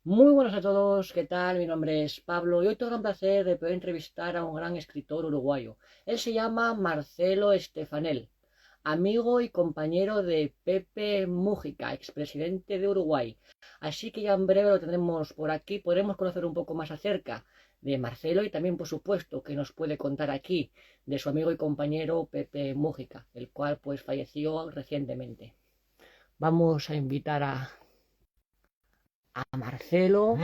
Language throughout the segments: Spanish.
Muy buenas a todos, ¿qué tal? Mi nombre es Pablo y hoy tengo el placer de poder entrevistar a un gran escritor uruguayo. Él se llama Marcelo Estefanel, amigo y compañero de Pepe Mújica, expresidente de Uruguay. Así que ya en breve lo tendremos por aquí, podremos conocer un poco más acerca de Marcelo y también, por supuesto, que nos puede contar aquí de su amigo y compañero Pepe Mújica, el cual pues falleció recientemente. Vamos a invitar a Marcelo.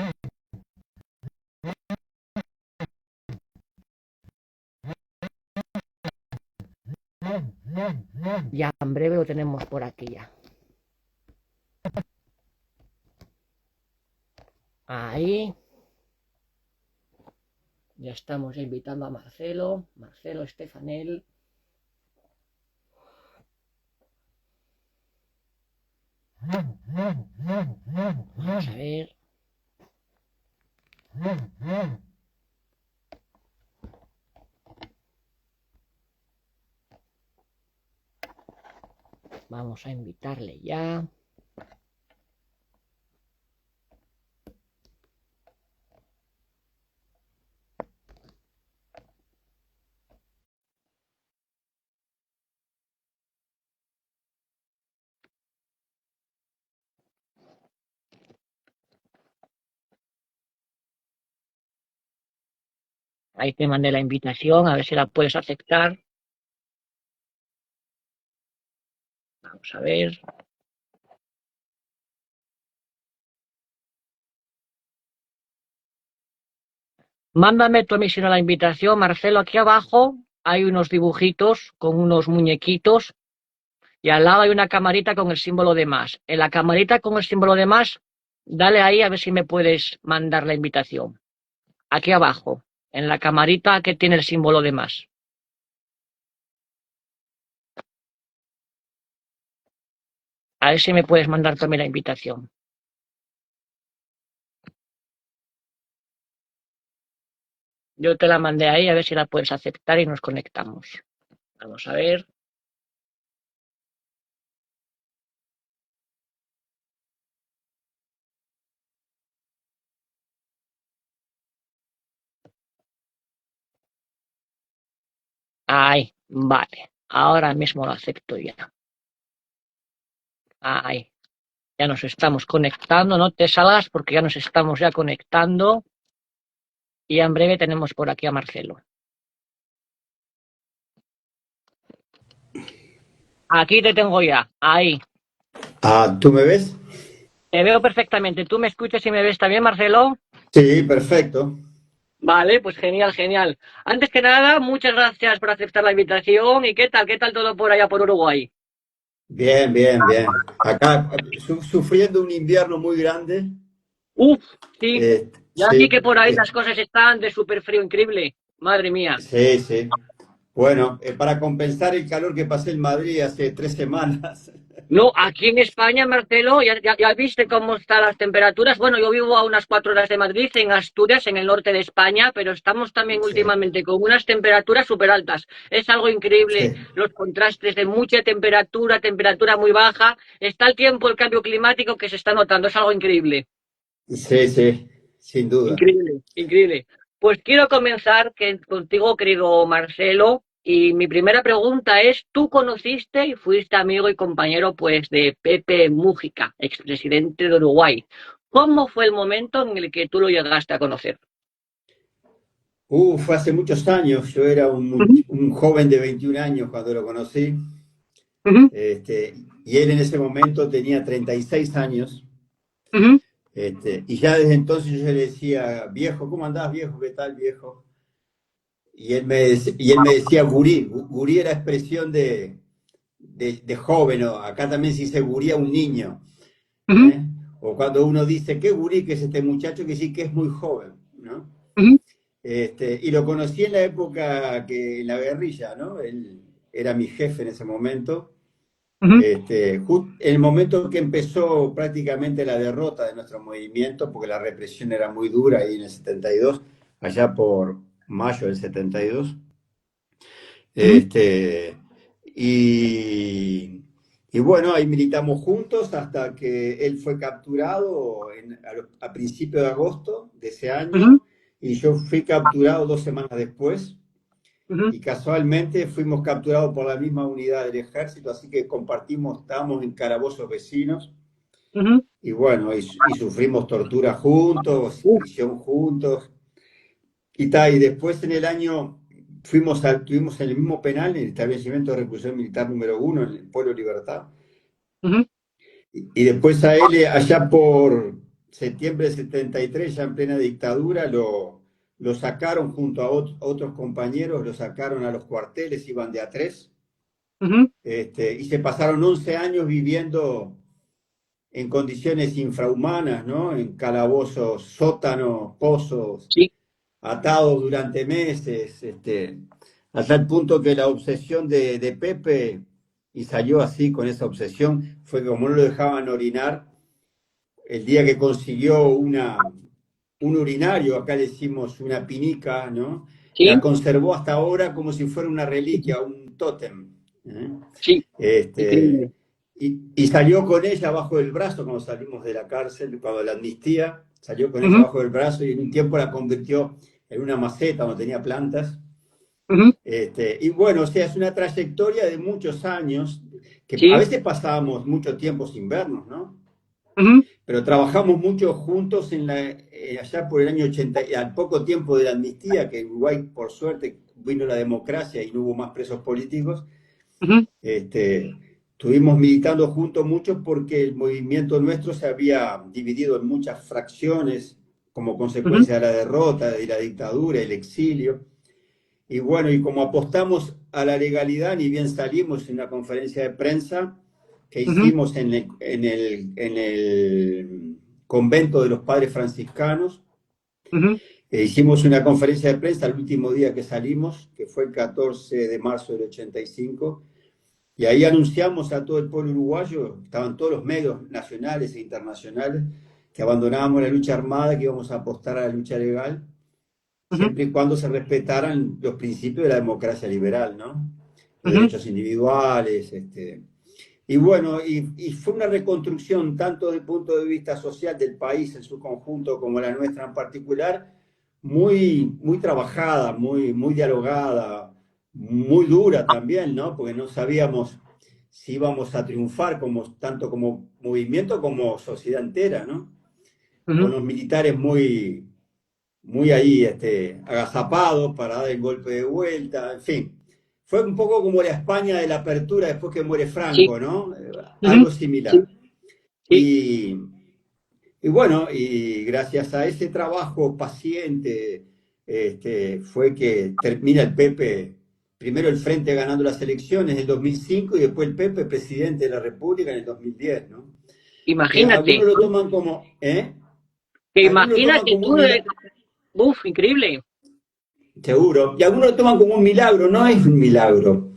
Ya en breve lo tenemos por aquí ya. Ahí, ya estamos invitando a Marcelo Estefanel. Vamos a ver. Vamos a invitarle ya. Ahí te mandé la invitación, a ver si la puedes aceptar. Vamos a ver. Mándame tú a mí si no la invitación, Marcelo. Aquí abajo hay unos dibujitos con unos muñequitos y al lado hay una camarita con el símbolo de más. En la camarita con el símbolo de más, dale ahí a ver si me puedes mandar la invitación. Aquí abajo, en la camarita que tiene el símbolo de más. A ver si me puedes mandar también la invitación. Yo te la mandé ahí, a ver si la puedes aceptar y nos conectamos. Vamos a ver. Ahí, vale. Ahora mismo lo acepto ya. Ahí, ya nos estamos conectando. No te salgas porque ya nos estamos ya conectando. Y en breve tenemos por aquí a Marcelo. Aquí te tengo ya. Ahí. Ah, ¿tú me ves? Te veo perfectamente. ¿Tú me escuchas y me ves también, Marcelo? Sí, perfecto. Vale, pues genial, genial. Antes que nada, muchas gracias por aceptar la invitación. ¿Y qué tal? ¿Qué tal todo por allá por Uruguay? Bien, bien, bien. Acá sufriendo un invierno muy grande. Uf, sí. Ya vi Sí, que por ahí las cosas están de súper frío increíble. Madre mía. sí, sí. Bueno, para compensar el calor que pasé en Madrid hace 3 semanas. No, aquí en España, Marcelo, ya viste cómo están las temperaturas. Bueno, yo vivo a unas 4 horas de Madrid, en Asturias, en el norte de España, pero estamos también Sí, últimamente con unas temperaturas súper altas. Es algo increíble sí, los contrastes de mucha temperatura, temperatura muy baja. Está el tiempo, el cambio climático que se está notando. Es algo increíble. sí, sí, sin duda. Increíble, increíble. Pues quiero comenzar contigo, querido Marcelo, y mi primera pregunta es, ¿tú conociste y fuiste amigo y compañero pues de Pepe Mújica, expresidente de Uruguay? ¿Cómo fue el momento en el que tú lo llegaste a conocer? Fue hace muchos años. Yo era Ujú, un joven de 21 años cuando lo conocí. ujú, Y él en ese momento tenía 36 años. ujú, Y ya desde entonces yo le decía, viejo, ¿cómo andás, viejo? ¿Qué tal, viejo? Y él me decía gurí. Gurí era expresión de joven, ¿no? Acá también se dice gurí a un niño. ujú, ¿Eh? O cuando uno dice, qué gurí que es este muchacho, que sí que es muy joven, ¿no? ujú, Y lo conocí en la época en la guerrilla, ¿no? Él era mi jefe en ese momento. ujú, En el momento que empezó prácticamente la derrota de nuestro movimiento, porque la represión era muy dura ahí en el 72, allá por mayo del 72. ujú, Este, y, Y bueno, ahí militamos juntos hasta que él fue capturado a principios de agosto de ese Ujú, año y yo fui capturado 2 semanas después ujú, y casualmente fuimos capturados por la misma unidad del ejército, así que compartimos, estábamos en calabozos vecinos ujú. y bueno, y sufrimos tortura juntos, Uf, prisión juntos y después en el año estuvimos en el mismo penal, en el establecimiento de reclusión militar número 1, en el Pueblo Libertad. ujú, Y después a él, allá por septiembre de 73, ya en plena dictadura, lo sacaron junto a otros compañeros, lo sacaron a los cuarteles, iban de a tres, ujú. y se pasaron 11 años viviendo en condiciones infrahumanas, ¿no? En calabozos, sótanos, pozos, Sí. atados durante meses, a tal punto que la obsesión de Pepe, y salió así con esa obsesión, fue que como no lo dejaban orinar, el día que consiguió un urinario, acá le decimos una pinica, ¿no? Sí, La conservó hasta ahora como si fuera una reliquia, un tótem. ¿Eh? sí, Este, increíble. y salió con ella bajo el brazo cuando salimos de la cárcel, cuando la amnistía, salió con ella Ujú, bajo el brazo y en un tiempo la convirtió en una maceta donde tenía plantas. ujú. Y bueno, o sea, es una trayectoria de muchos años, que a Sí, veces pasábamos mucho tiempo sin vernos, ¿no? ujú, Pero trabajamos mucho juntos allá por el año 80, al poco tiempo de la amnistía, que en Uruguay, por suerte, vino la democracia y no hubo más presos políticos. ujú, Estuvimos militando juntos mucho porque el movimiento nuestro se había dividido en muchas fracciones como ujú. consecuencia de la derrota, de la dictadura, el exilio. Y bueno, y como apostamos a la legalidad, ni bien salimos en una conferencia de prensa que Ujú, hicimos en el convento de los padres franciscanos, ujú. hicimos una conferencia de prensa el último día que salimos, que fue el 14 de marzo del 85, y ahí anunciamos a todo el pueblo uruguayo, estaban todos los medios nacionales e internacionales, que abandonábamos la lucha armada, que íbamos a apostar a la lucha legal Ujú, siempre y cuando se respetaran los principios de la democracia liberal, ¿no? Los ujú. derechos individuales, y bueno, y fue una reconstrucción tanto desde el punto de vista social del país en su conjunto como la nuestra en particular, muy, muy trabajada, muy, muy dialogada, muy dura también, ¿no? Porque no sabíamos si íbamos a triunfar tanto como movimiento como sociedad entera, ¿no? Con Ujú. los militares muy ahí agazapados para dar el golpe de vuelta, en fin. Fue un poco como la España de la apertura después que muere Sí, Franco, ¿no? ujú. Algo Sí, similar. sí, Y, y bueno, y gracias a ese trabajo paciente fue que termina el Pepe, primero el Frente ganando las elecciones en el 2005 y después el Pepe presidente de la República en el 2010, ¿no? Que algunos imagínate, lo toman como, ¿eh? que Algunos lo toman imagínate como un tú, milagro. uf, increíble. Seguro. Y algunos lo toman como un milagro, no es un milagro.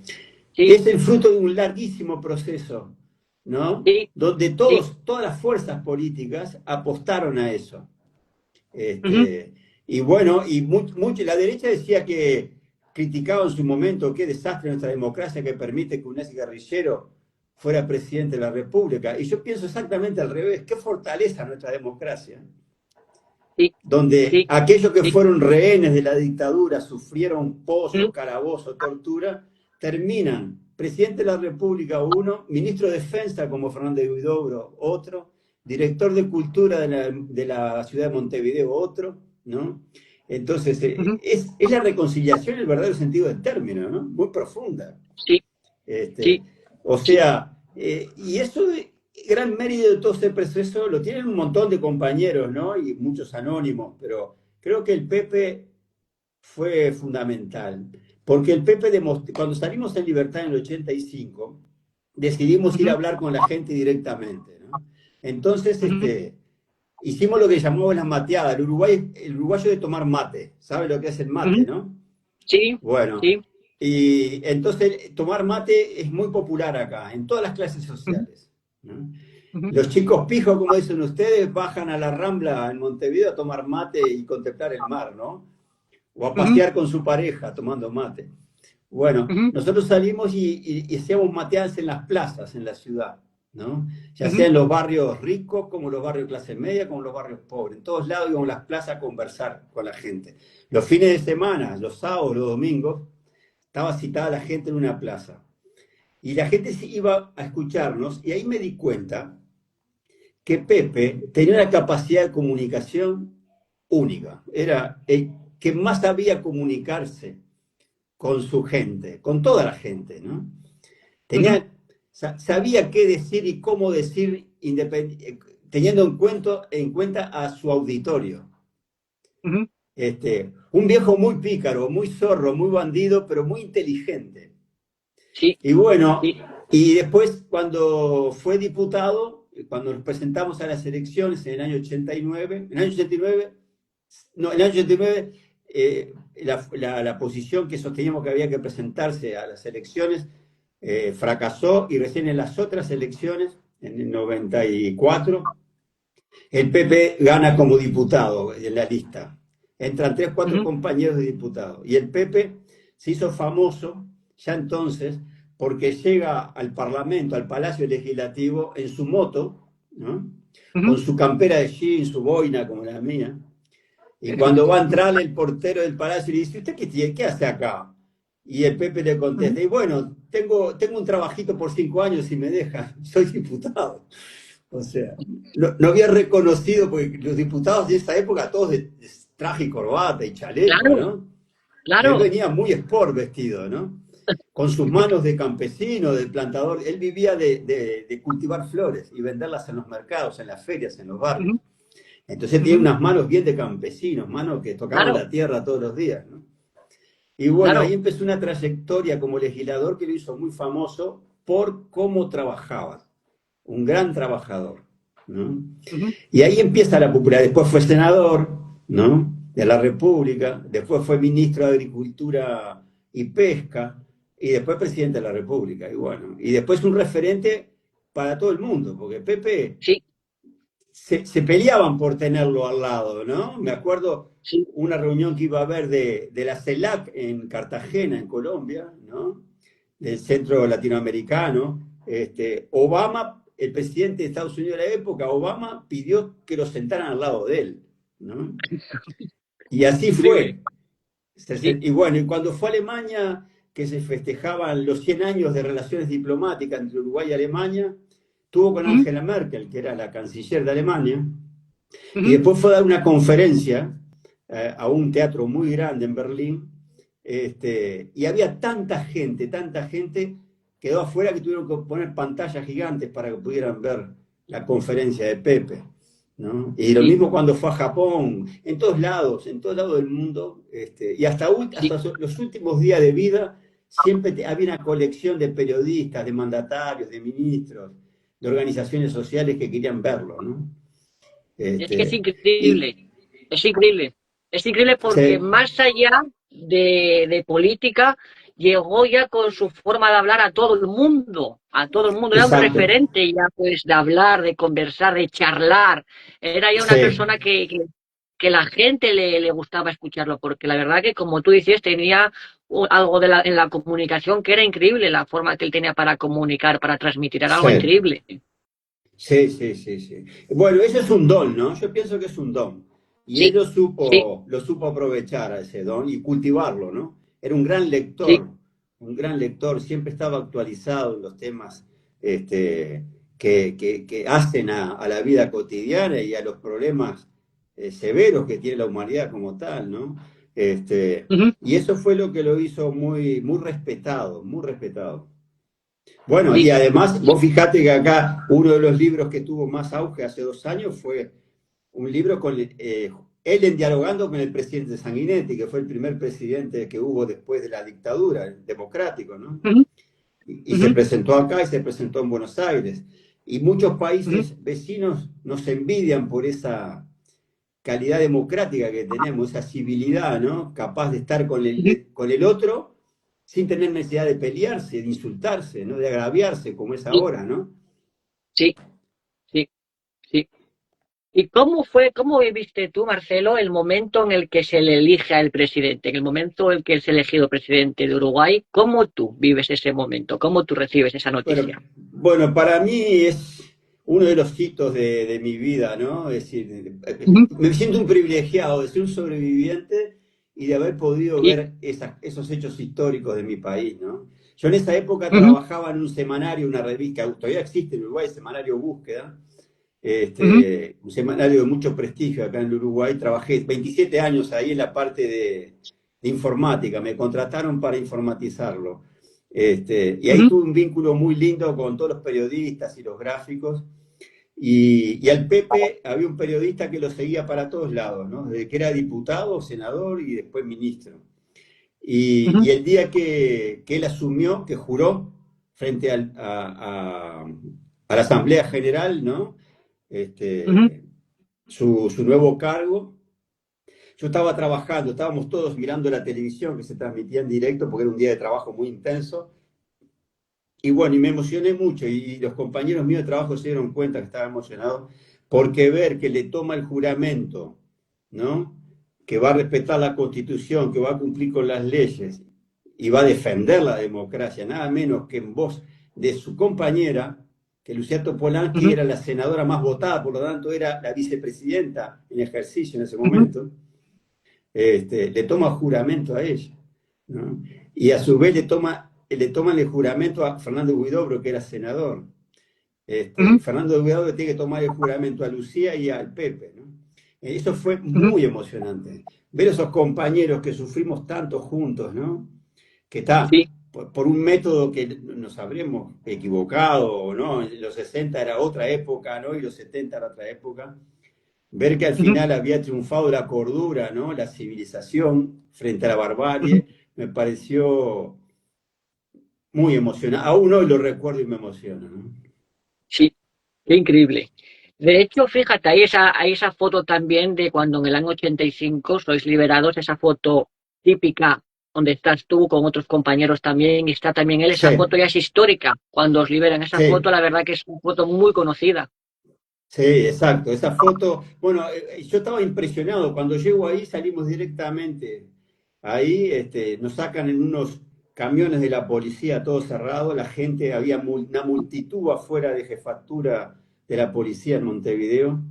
Sí, Es el fruto de un larguísimo proceso, ¿no? sí, Donde sí, todas las fuerzas políticas apostaron a eso. ujú, Y bueno, y la derecha decía que criticaba en su momento qué desastre nuestra democracia que permite que un ex guerrillero fuera presidente de la República. Y yo pienso exactamente al revés, qué fortaleza nuestra democracia, sí, donde sí, aquellos que sí, fueron rehenes de la dictadura, sufrieron ujú, pozos, calabozos, tortura, terminan presidente de la República uno, ministro de Defensa como Fernández Huidobro otro, director de Cultura de la ciudad de Montevideo otro, ¿no? Entonces, ujú. es la reconciliación en el verdadero sentido del término, ¿no? Muy profunda. Sí, Este, sí, o sí, sea, y eso, gran mérito de todo ese proceso, lo tienen un montón de compañeros, ¿no? Y muchos anónimos, pero creo que el Pepe fue fundamental, porque el Pepe cuando salimos en libertad en el 85, decidimos ir a ujú, hablar con la gente directamente, ¿no? Entonces, ujú. hicimos lo que llamamos la mateada, el uruguayo de tomar mate, ¿sabe lo que es el mate, Ujú. no? Sí, Bueno, sí, y entonces tomar mate es muy popular acá, en todas las clases ujú, sociales, ¿no? ujú, Los chicos pijos, como dicen ustedes, bajan a la Rambla en Montevideo a tomar mate y contemplar el mar, ¿no? O a ujú, pasear con su pareja tomando mate. Bueno, ujú, nosotros salimos y hacíamos mateadas en las plazas, en la ciudad, ¿no? Ya ujú, sea en los barrios ricos, como los barrios clase media, como los barrios pobres. En todos lados íbamos a las plazas a conversar con la gente. Los fines de semana, los sábados, los domingos, estaba citada la gente en una plaza. Y la gente se iba a escucharnos y ahí me di cuenta que Pepe tenía una capacidad de comunicación única. Era el que más sabía comunicarse con su gente, con toda la gente, ¿no? ujú, Tenía, sabía qué decir y cómo decir teniendo en cuenta a su auditorio. ujú. Un viejo muy pícaro, muy zorro, muy bandido, pero muy inteligente. Sí, Y bueno, sí. y después cuando fue diputado, cuando nos presentamos a las elecciones en el año 89, en el año 89, no, en el año 89, la posición que sosteníamos que había que presentarse a las elecciones fracasó y recién en las otras elecciones, en el 94, el PP gana como diputado en la lista. Entran tres, cuatro Ujú, compañeros de diputado. Y el PP se hizo famoso ya entonces porque llega al Parlamento, al Palacio Legislativo, en su moto, ¿no? ujú. Con su campera de jean, su boina como la mía. Y cuando va a entrar el portero del Palacio le dice, ¿usted qué hace acá? Y el Pepe le Ujú. contesta, y bueno, tengo un trabajito por 5 años si me deja, soy diputado. O sea, no había reconocido, porque los diputados de esa época, todos de traje y corbata y chaleco, Claro, ¿no? Y él claro. venía muy sport vestido, ¿no? Con sus manos de campesino, de plantador. Él vivía de cultivar flores y venderlas en los mercados, en las ferias, en los barrios. Ujú, Entonces tiene ujú. unas manos bien de campesinos, manos que tocaban Claro, la tierra todos los días, ¿no? Y bueno, ahí claro. empezó una trayectoria como legislador que lo hizo muy famoso por cómo trabajaba. Un gran trabajador, ¿no? Ujú, Y ahí empieza la popularidad. Después fue senador, ¿no? De la República, después fue ministro de Agricultura y Pesca, y después presidente de la República. Y bueno, y después un referente para todo el mundo, porque Pepe sí, se peleaban por tenerlo al lado, ¿no? Me acuerdo sí. una reunión que iba a haber de la CELAC en Cartagena, en Colombia, ¿no? Del centro latinoamericano. Obama, el presidente de Estados Unidos de la época, Obama pidió que lo sentaran al lado de él, ¿no? Y así Increíble. fue. Sí. Y bueno, y cuando fue a Alemania, que se festejaban los 100 años de relaciones diplomáticas entre Uruguay y Alemania, tuvo con Ujú, Angela Merkel, que era la canciller de Alemania, y ujú, después fue a dar una conferencia a un teatro muy grande en Berlín, y había tanta gente, quedó afuera que tuvieron que poner pantallas gigantes para que pudieran ver la conferencia de Pepe, ¿no? Y lo sí, mismo cuando fue a Japón, en todos lados del mundo, y sí. hasta los últimos días de vida, siempre había una colección de periodistas, de mandatarios, de ministros, de organizaciones sociales que querían verlo, ¿no? Es que es Y increíble. Es increíble. Es increíble porque sí, más allá de política, llegó ya con su forma de hablar a todo el mundo. A todo el mundo. Era un exacto, referente ya, pues, de hablar, de conversar, de charlar. Era ya una sí, persona que la gente le gustaba escucharlo, porque la verdad que, como tú dices, tenía algo en la comunicación que era increíble, la forma que él tenía para comunicar, para transmitir, era algo sí, increíble. sí. Bueno, eso es un don, ¿no? Yo pienso que es un don. Y él Sí, sí, lo supo aprovechar a ese don y cultivarlo, ¿no? Era sí. un gran lector, siempre estaba actualizado en los temas que hacen a la vida cotidiana y a los problemas severos que tiene la humanidad como tal, ¿no? Ujú. Y eso fue lo que lo hizo muy respetado, muy respetado. Bueno, y Sí, además, sí. vos fijate que acá uno de los libros que tuvo más auge hace 2 años fue un libro con él en dialogando con el presidente Sanguinetti, que fue el primer presidente que hubo después de la dictadura, el democrático, ¿no? Ujú, Y se ujú, presentó acá y se presentó en Buenos Aires. Y muchos ujú. países vecinos nos envidian por esa calidad democrática que tenemos, esa civilidad, ¿no? Capaz de estar Ujú. con el otro sin tener necesidad de pelearse, de insultarse, ¿no? De agraviarse, como es Sí, ahora, ¿no? sí, sí, sí. ¿Y cómo viviste tú, Marcelo, el momento en el que se le elige al presidente, en el momento en el que es elegido presidente de Uruguay? ¿Cómo tú vives ese momento? ¿Cómo tú recibes esa Bueno, noticia? bueno, para mí es uno de los hitos de mi vida, ¿no? Es decir, Ujú. me siento un privilegiado de ser un sobreviviente y de haber podido Sí. ver esos hechos históricos de mi país, ¿no? Yo en esa época Ujú, trabajaba en un semanario, una revista, todavía existe en Uruguay, el semanario Búsqueda, ujú, un semanario de mucho prestigio acá en Uruguay. Trabajé 27 años ahí en la parte de informática, me contrataron para informatizarlo. Y ahí ujú, tuve un vínculo muy lindo con todos los periodistas y los gráficos. Y al Pepe había un periodista que lo seguía para todos lados, ¿no? Desde que era diputado, senador y después ministro. Y ujú, el día que él asumió, que juró frente a la Asamblea General, ¿no? ujú, Este, su nuevo cargo, yo estaba trabajando, estábamos todos mirando la televisión que se transmitía en directo porque era un día de trabajo muy intenso. Y bueno, y me emocioné mucho y los compañeros míos de trabajo se dieron cuenta que estaba emocionado porque ver que le toma el juramento, ¿no? Que va a respetar la Constitución, que va a cumplir con las leyes y va a defender la democracia, nada menos que en voz de su compañera, que Lucía Topolansky ujú, era la senadora más votada, por lo tanto era la vicepresidenta en ejercicio en ese ujú, momento. Le toma juramento a ella, ¿no? Y a su vez le toman el juramento a Fernando Huidobro, que era senador. ujú, Fernando Huidobro tiene que tomar el juramento a Lucía y al Pepe, ¿no? Eso fue ujú. muy emocionante. Ver esos compañeros que sufrimos tanto juntos, ¿no? Que está Sí. por un método que nos habremos equivocado, ¿no? En los 60 era otra época, ¿no? Y los 70 era otra época. Ver que al Ujú, final había triunfado la cordura, ¿no? La civilización frente a la ujú. barbarie, me pareció muy emocionante. Aún hoy lo recuerdo y me emociona, ¿no? Sí, qué increíble. De hecho, fíjate, hay esa foto también de cuando en el año 85 sois liberados, esa foto típica donde estás tú con otros compañeros también, y está también él, esa Sí, foto ya es histórica. Cuando os liberan esa foto, sí, la verdad que es una foto muy conocida. sí, exacto. Esa foto, bueno, yo estaba impresionado. Cuando llego ahí salimos directamente. Ahí nos sacan en unos camiones de la policía, todo cerrado. La gente, había una multitud afuera de jefatura de la policía en Montevideo.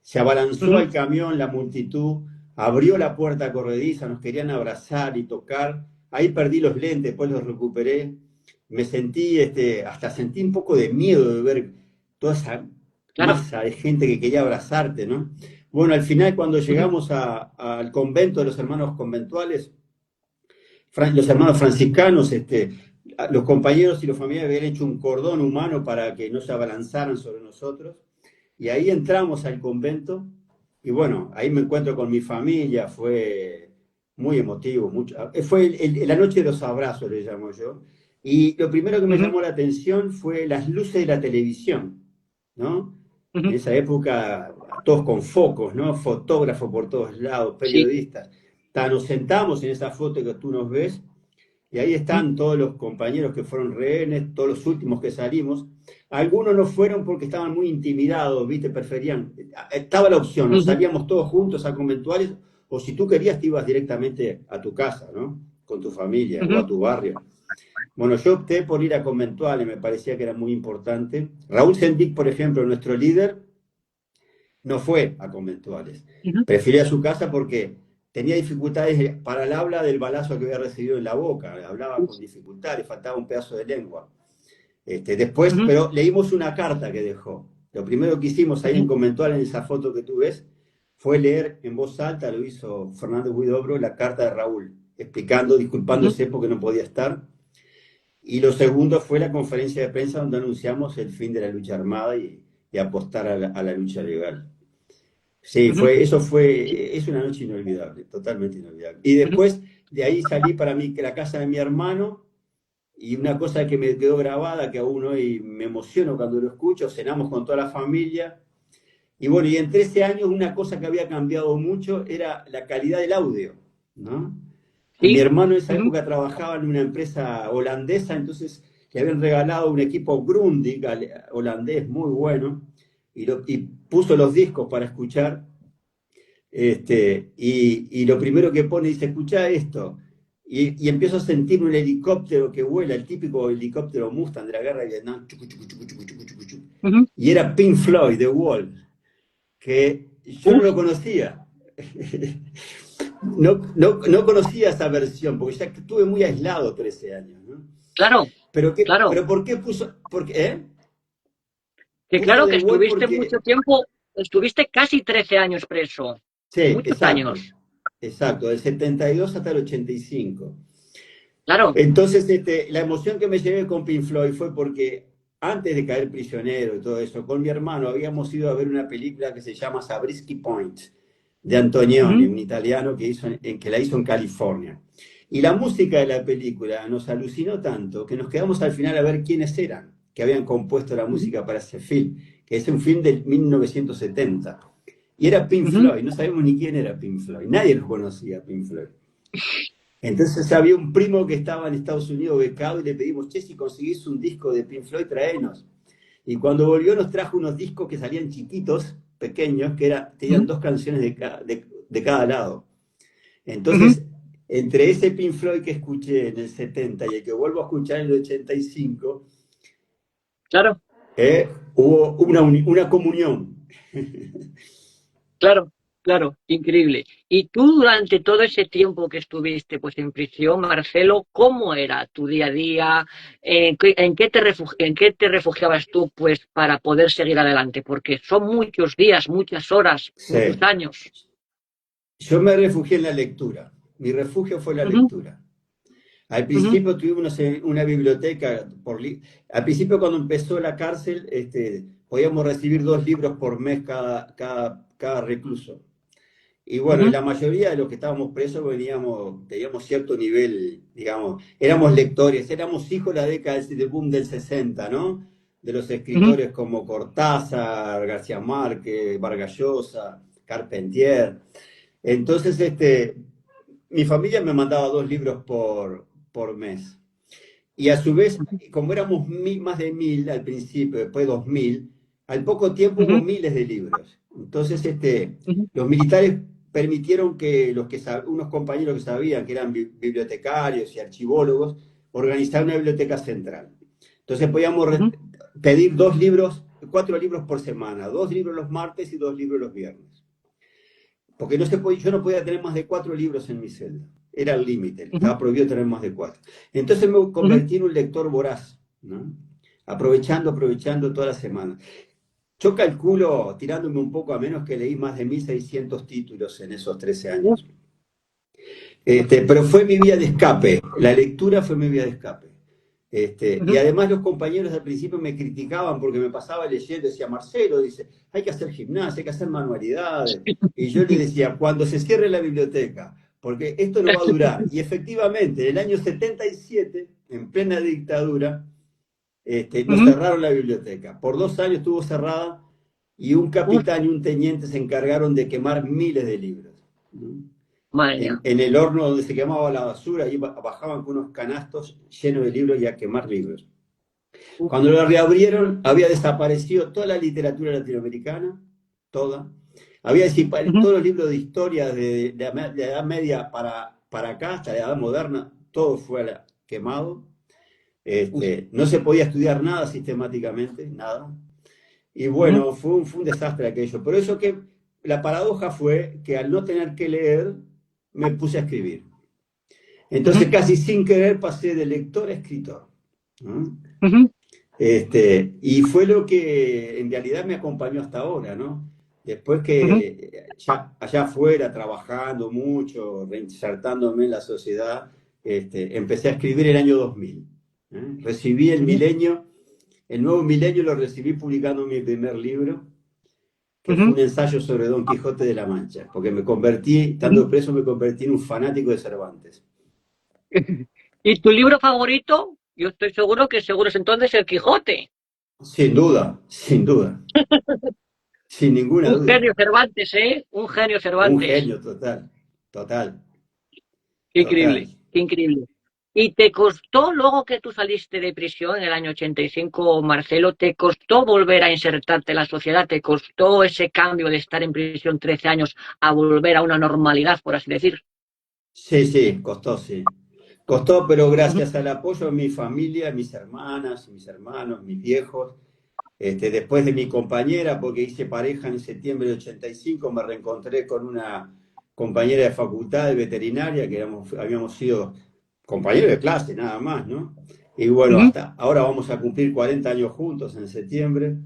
Se abalanzó Ujú, al camión la multitud, abrió la puerta corrediza, nos querían abrazar y tocar. Ahí perdí los lentes, después los recuperé. Me sentí, hasta sentí un poco de miedo de ver toda esa claro. masa de gente que quería abrazarte, ¿no? Bueno, al final cuando Ujú, llegamos al convento de los hermanos conventuales, los hermanos franciscanos, los compañeros y los familiares habían hecho un cordón humano para que no se abalanzaran sobre nosotros. Y ahí entramos al convento y bueno, ahí me encuentro con mi familia, fue muy emotivo, fue la noche de los abrazos, le llamo yo. Y lo primero que me ujú, llamó la atención fue las luces de la televisión, ¿no? En ujú. esa época, todos con focos, ¿no? Fotógrafos por todos lados, Sí. periodistas. Nos sentamos en esa foto que tú nos ves y ahí Ujú, están todos los compañeros que fueron rehenes, todos los últimos que salimos. Algunos no fueron porque estaban muy intimidados, ¿viste? Preferían. Estaba la opción, o ujú, salíamos todos juntos a conventuales, o si tú querías, te ibas directamente a tu casa, ¿no? Con tu familia o ujú, a tu barrio. Bueno, yo opté por ir a conventuales, me parecía que era muy importante. Raúl Sendic, por ejemplo, nuestro líder, no fue a conventuales. ujú, Prefirió a su casa porque tenía dificultades para el habla del balazo que había recibido en la boca. Hablaba con dificultad, le faltaba un pedazo de lengua. Después, ujú, pero leímos una carta que dejó. Lo primero que hicimos ahí en ujú, conventual, en esa foto que tú ves, fue leer en voz alta, lo hizo Fernando Huidobro, la carta de Raúl, explicando, ujú, disculpándose porque no podía estar. Y lo segundo fue la conferencia de prensa donde anunciamos el fin de la lucha armada y apostar a la lucha legal. Sí, ujú. Sí. es una noche inolvidable, totalmente inolvidable. Y Ujú, después de ahí salí para la casa de mi hermano y una cosa que me quedó grabada, que aún hoy me emociono cuando lo escucho, cenamos con toda la familia. Y bueno, y en 13 años una cosa que había cambiado mucho era la calidad del audio, ¿no? Y mi sí. hermano en esa Ujú, época trabajaba en una empresa holandesa, entonces le habían regalado un equipo Grundig holandés muy bueno y puso los discos para escuchar, y lo primero que pone dice, escucha esto. Y empiezo a sentir un helicóptero que vuela, el típico helicóptero Mustang de la guerra de Vietnam, chucu, chucu, chucu, chucu, chucu, chucu, chucu. ujú. Y era Pink Floyd, The Wall, que yo no Uf, lo conocía. No conocía esa versión, porque ya estuve muy aislado 13 años, ¿no? claro, claro. Pero ¿por qué puso, Que puso claro The que Wall? estuviste Porque, mucho tiempo, estuviste casi 13 años preso. sí, Muchos años. exacto, exacto, del 72 hasta el 85. Claro. Entonces, la emoción que me llevé con Pink Floyd fue porque antes de caer prisionero y todo eso, con mi hermano habíamos ido a ver una película que se llama Zabriskie Point, de Antonioni, Ujú, un italiano que la hizo en California. Y la música de la película nos alucinó tanto que nos quedamos al final a ver quiénes eran que habían compuesto la ujú, música para ese film, que es un film del 1970. Y era Pink ujú. Floyd, no sabemos ni quién era Pink Floyd, nadie los conocía, Pink Floyd. Entonces había un primo que estaba en Estados Unidos becado y le pedimos, che, si conseguís un disco de Pink Floyd, traenos. Y cuando volvió nos trajo unos discos que salían chiquitos, pequeños, tenían Ujú, dos canciones de cada lado. ujú. Entonces, entre ese Pink Floyd que escuché en el 70 y el que vuelvo a escuchar en el 85, Claro, hubo una comunión. claro, claro, increíble. Y tú durante todo ese tiempo que estuviste pues en prisión, Marcelo, ¿cómo era tu día a día? En qué te refugiabas tú pues para poder seguir adelante? Porque son muchos días, muchas horas, muchos Sí. años. Yo me refugié en la lectura. Mi refugio fue la Ujú, lectura. Al ujú, principio tuvimos una biblioteca, al principio cuando empezó la cárcel, podíamos recibir 2 libros por mes cada recluso. Y bueno, ujú, la mayoría de los que estábamos presos teníamos cierto nivel, digamos, éramos lectores, éramos hijos de la década del boom del 60, ¿no? De los ujú, escritores como Cortázar, García Márquez, Vargas Llosa, Carpentier. Entonces, mi familia me mandaba 2 libros por mes. Y a su vez, como éramos más de 1000 al principio, después 2000, al poco tiempo hubo ujú, miles de libros. Entonces, ujú, los militares permitieron que unos compañeros que sabían que eran bibliotecarios y archivólogos organizaran una biblioteca central. Entonces podíamos ujú, pedir 2 libros, 4 libros por semana, 2 libros los martes y 2 libros los viernes. Porque yo no podía tener más de 4 libros en mi celda. Era el límite, ujú, estaba prohibido tener más de 4. Entonces me ujú. convertí en un lector voraz, ¿no? Aprovechando toda la semana. Yo calculo, tirándome un poco a menos, que leí más de 1600 títulos en esos 13 Uf, años. Pero fue mi vía de escape, la lectura fue mi vía de escape. Y ujú. además los compañeros al principio me criticaban porque me pasaba leyendo, decía Marcelo, dice, hay que hacer gimnasia, hay que hacer manualidades. Y yo le decía, cuando se cierre la biblioteca, porque esto no va a durar. Y efectivamente, en el año 77, en plena dictadura, nos Ujú. cerraron la biblioteca. Por 2 años estuvo cerrada y un Uf, capitán y un teniente se encargaron de quemar miles de libros, ¿no? madre mía. En el horno donde se quemaba la basura, y bajaban con unos canastos llenos de libros y a quemar libros. Uf, Cuando lo reabrieron, había desaparecido toda la literatura latinoamericana, toda. Había desaparecido ujú, todos los libros de historia de la Edad Media para acá, hasta la Edad Moderna, todo fue quemado. uf, No se podía estudiar nada sistemáticamente, nada. Y ujú, bueno, fue un desastre aquello. Por eso que la paradoja fue que al no tener que leer, me puse a escribir. Entonces, ujú, casi sin querer, pasé de lector a escritor, ¿no? ujú, Y fue lo que en realidad me acompañó hasta ahora, ¿no? Después ujú, que ya allá afuera, trabajando mucho, reinsertándome en la sociedad, empecé a escribir el año 2000. Recibí ujú, el nuevo milenio lo recibí publicando mi primer libro, que fue ujú, un ensayo sobre Don Quijote de la Mancha, porque ujú. estando preso, me convertí en un fanático de Cervantes. ¿Y tu libro favorito? Yo estoy seguro que seguro es entonces El Quijote. Sin duda, sin duda, sin ninguna Un duda. genio Cervantes, ¿eh? Un genio Un Cervantes. genio total, total, Qué total. increíble, qué increíble. ¿Y te costó, luego que tú saliste de prisión en el año 85, Marcelo, te costó volver a insertarte en la sociedad? ¿Te costó ese cambio de estar en prisión 13 años a volver a una normalidad, por así decir? Sí, sí, costó, sí. Costó, pero Ujú, gracias al apoyo de mi familia, mis hermanas, mis hermanos, mis viejos, después de mi compañera, porque hice pareja en septiembre de 85, me reencontré con una compañera de facultad de veterinaria, que habíamos sido compañeros de clase, nada más, ¿no? Y bueno, ujú, hasta ahora vamos a cumplir 40 años juntos en septiembre.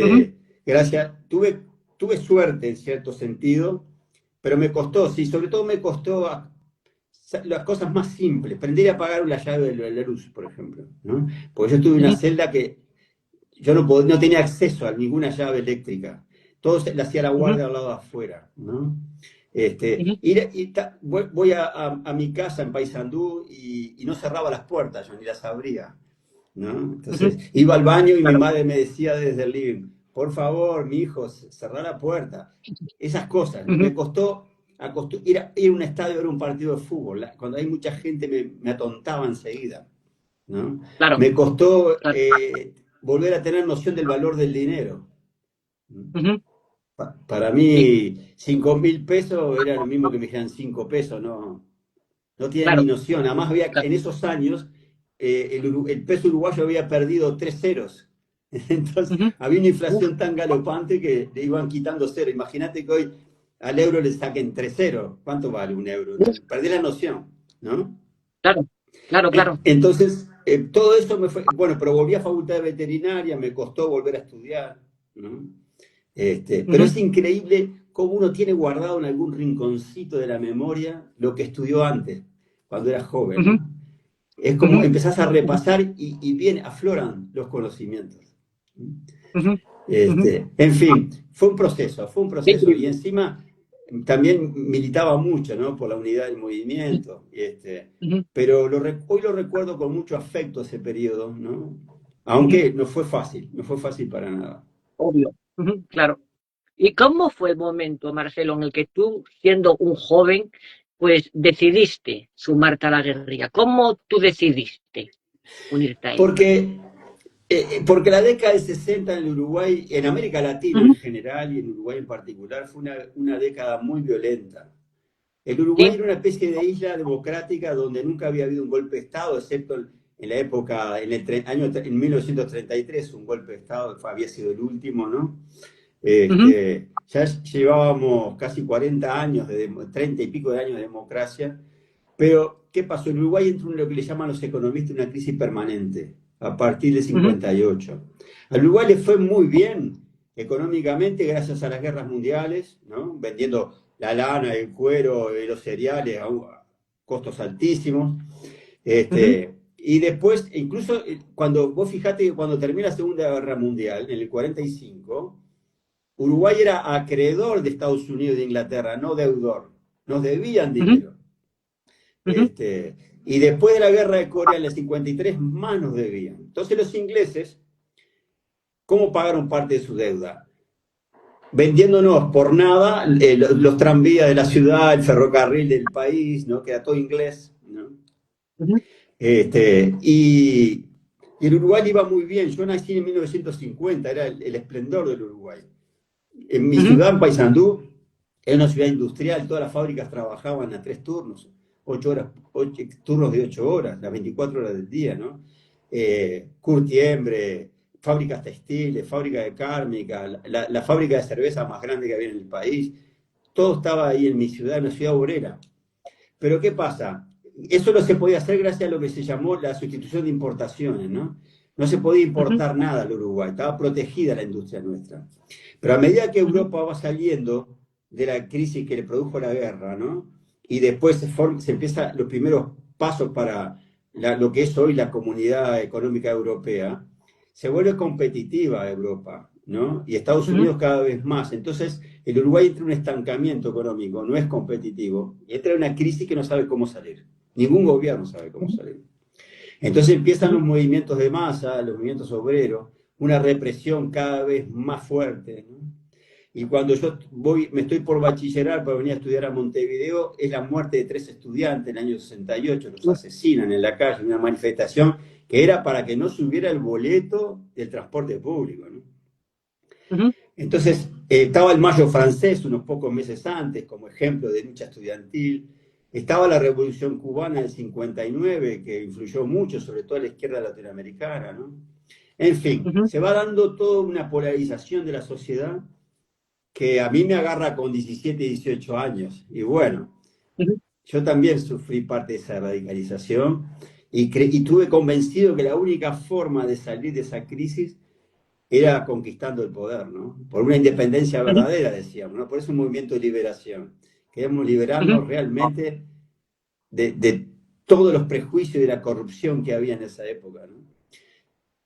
ujú, Gracias, tuve suerte en cierto sentido, pero me costó, sí, sobre todo me costó las cosas más simples, aprender a apagar la llave de la luz, por ejemplo, ¿no? Porque yo tuve una ujú, celda que yo no tenía acceso a ninguna llave eléctrica. Todo se le hacía la ujú, guardia al lado de afuera, ¿no? ujú, Voy a mi casa en Paysandú y no cerraba las puertas, yo ni las abría, ¿no? ujú. Entonces iba al baño y mi Claro, madre me decía desde el living, por favor, mi hijo, cerrá la puerta. Esas cosas, ¿no? ujú, Me costó ir a un estadio a ver un partido de fútbol. Cuando hay mucha gente me atontaba enseguida, ¿no? claro, Me costó claro. volver a tener noción del valor del dinero. Ujú. Para Y mí, 5.000 pesos era lo mismo que me dijeran 5 pesos, no, no tienen ni claro, noción. Además, había, claro. en esos años el peso uruguayo había perdido 3 ceros. Entonces, Ujú. había una Uf, inflación tan galopante que le iban quitando cero. Imagínate que hoy al euro le saquen 3 ceros. ¿Cuánto vale un euro? uf, Perdí la noción, ¿no? claro, claro, claro. Entonces, todo eso me fue, bueno, pero volví a facultad de veterinaria, me costó volver a estudiar, ¿no? Pero Ujú, es increíble cómo uno tiene guardado en algún rinconcito de la memoria lo que estudió antes, cuando era joven, ujú, ¿no? Es como ujú, empezás a ujú, repasar y bien afloran los conocimientos. ujú, ujú. En fin, fue un proceso, Qué y increíble. encima también militaba mucho, ¿no? Por la unidad del Ujú, movimiento, ujú, pero hoy lo recuerdo con mucho afecto ese periodo, ¿no? ujú. Aunque no fue fácil para nada. Obvio. Ujú, claro. ¿Y cómo fue el momento, Marcelo, en el que tú, siendo un joven, pues decidiste sumarte a la guerrilla? ¿Cómo tú decidiste unirte a ella? Porque la década del 60 en el Uruguay, en América Latina en Ujú, general y en Uruguay en particular, fue una década muy violenta. El Uruguay sí. era una especie de isla democrática donde nunca había habido un golpe de Estado, excepto en la época, en 1933, un golpe de Estado había sido el último, ¿no? Ujú, Ya llevábamos casi 40 años, 30 y pico de años de democracia, pero ¿qué pasó? En Uruguay entró en lo que le llaman los economistas una crisis permanente a partir del ujú, 58. Al Uruguay le fue muy bien económicamente gracias a las guerras mundiales, ¿no? Vendiendo la lana, el cuero, los cereales a costos altísimos. ujú, Y después, incluso cuando vos fijate que cuando termina la Segunda Guerra Mundial, en el 45, Uruguay era acreedor de Estados Unidos y de Inglaterra, no deudor. Nos debían ujú, dinero. ujú, Y después de la guerra de Corea en el 53, más nos debían. Entonces los ingleses, ¿cómo pagaron parte de su deuda? Vendiéndonos por nada los tranvías de la ciudad, el ferrocarril del país, ¿no? Que era todo inglés, ¿no? ujú, Y el Uruguay iba muy bien. Yo nací en 1950, era el esplendor del Uruguay. En mi ujú, ciudad, en Paysandú, era una ciudad industrial, todas las fábricas trabajaban a 3 turnos, 8 horas, turnos de 8 horas, las 24 horas del día, ¿no? Curtiembre, fábricas textiles, fábrica de cárnica, la fábrica de cerveza más grande que había en el país, todo estaba ahí en mi ciudad, en una ciudad obrera. Pero ¿qué pasa? Eso no se podía hacer gracias a lo que se llamó la sustitución de importaciones, ¿no? No se podía ujú, importar nada al Uruguay, estaba protegida la industria nuestra. Pero a medida que ujú, Europa va saliendo de la crisis que le produjo la guerra, ¿no? Y después se empiezan los primeros pasos para lo que es hoy la Comunidad Económica Europea, se vuelve competitiva Europa, ¿no? Y Estados ujú, Unidos cada vez más. Entonces, el Uruguay entra en un estancamiento económico, no es competitivo, y entra en una crisis que no sabe cómo salir. Ningún gobierno sabe cómo ujú, salir. Entonces empiezan ujú, los movimientos de masa, los movimientos obreros, una represión cada vez más fuerte, ¿no? Y cuando yo me estoy por bachillerar para venir a estudiar a Montevideo, es la muerte de 3 estudiantes en el año 68, los Uf, asesinan en la calle, una manifestación que era para que no subiera el boleto del transporte público, ¿no? ujú, Entonces, estaba el Mayo francés unos pocos meses antes, como ejemplo de lucha estudiantil. Estaba la Revolución Cubana del 59, que influyó mucho, sobre todo a la izquierda latinoamericana, ¿no? En fin, ujú, se va dando toda una polarización de la sociedad que a mí me agarra con 17, 18 años. Y bueno, ujú, yo también sufrí parte de esa radicalización y tuve convencido que la única forma de salir de esa crisis era conquistando el poder, ¿no? Por una independencia ujú, verdadera, decíamos, ¿no? Por eso un movimiento de liberación. Queremos ujú, liberarnos realmente de todos los prejuicios y de la corrupción que había en esa época, ¿no?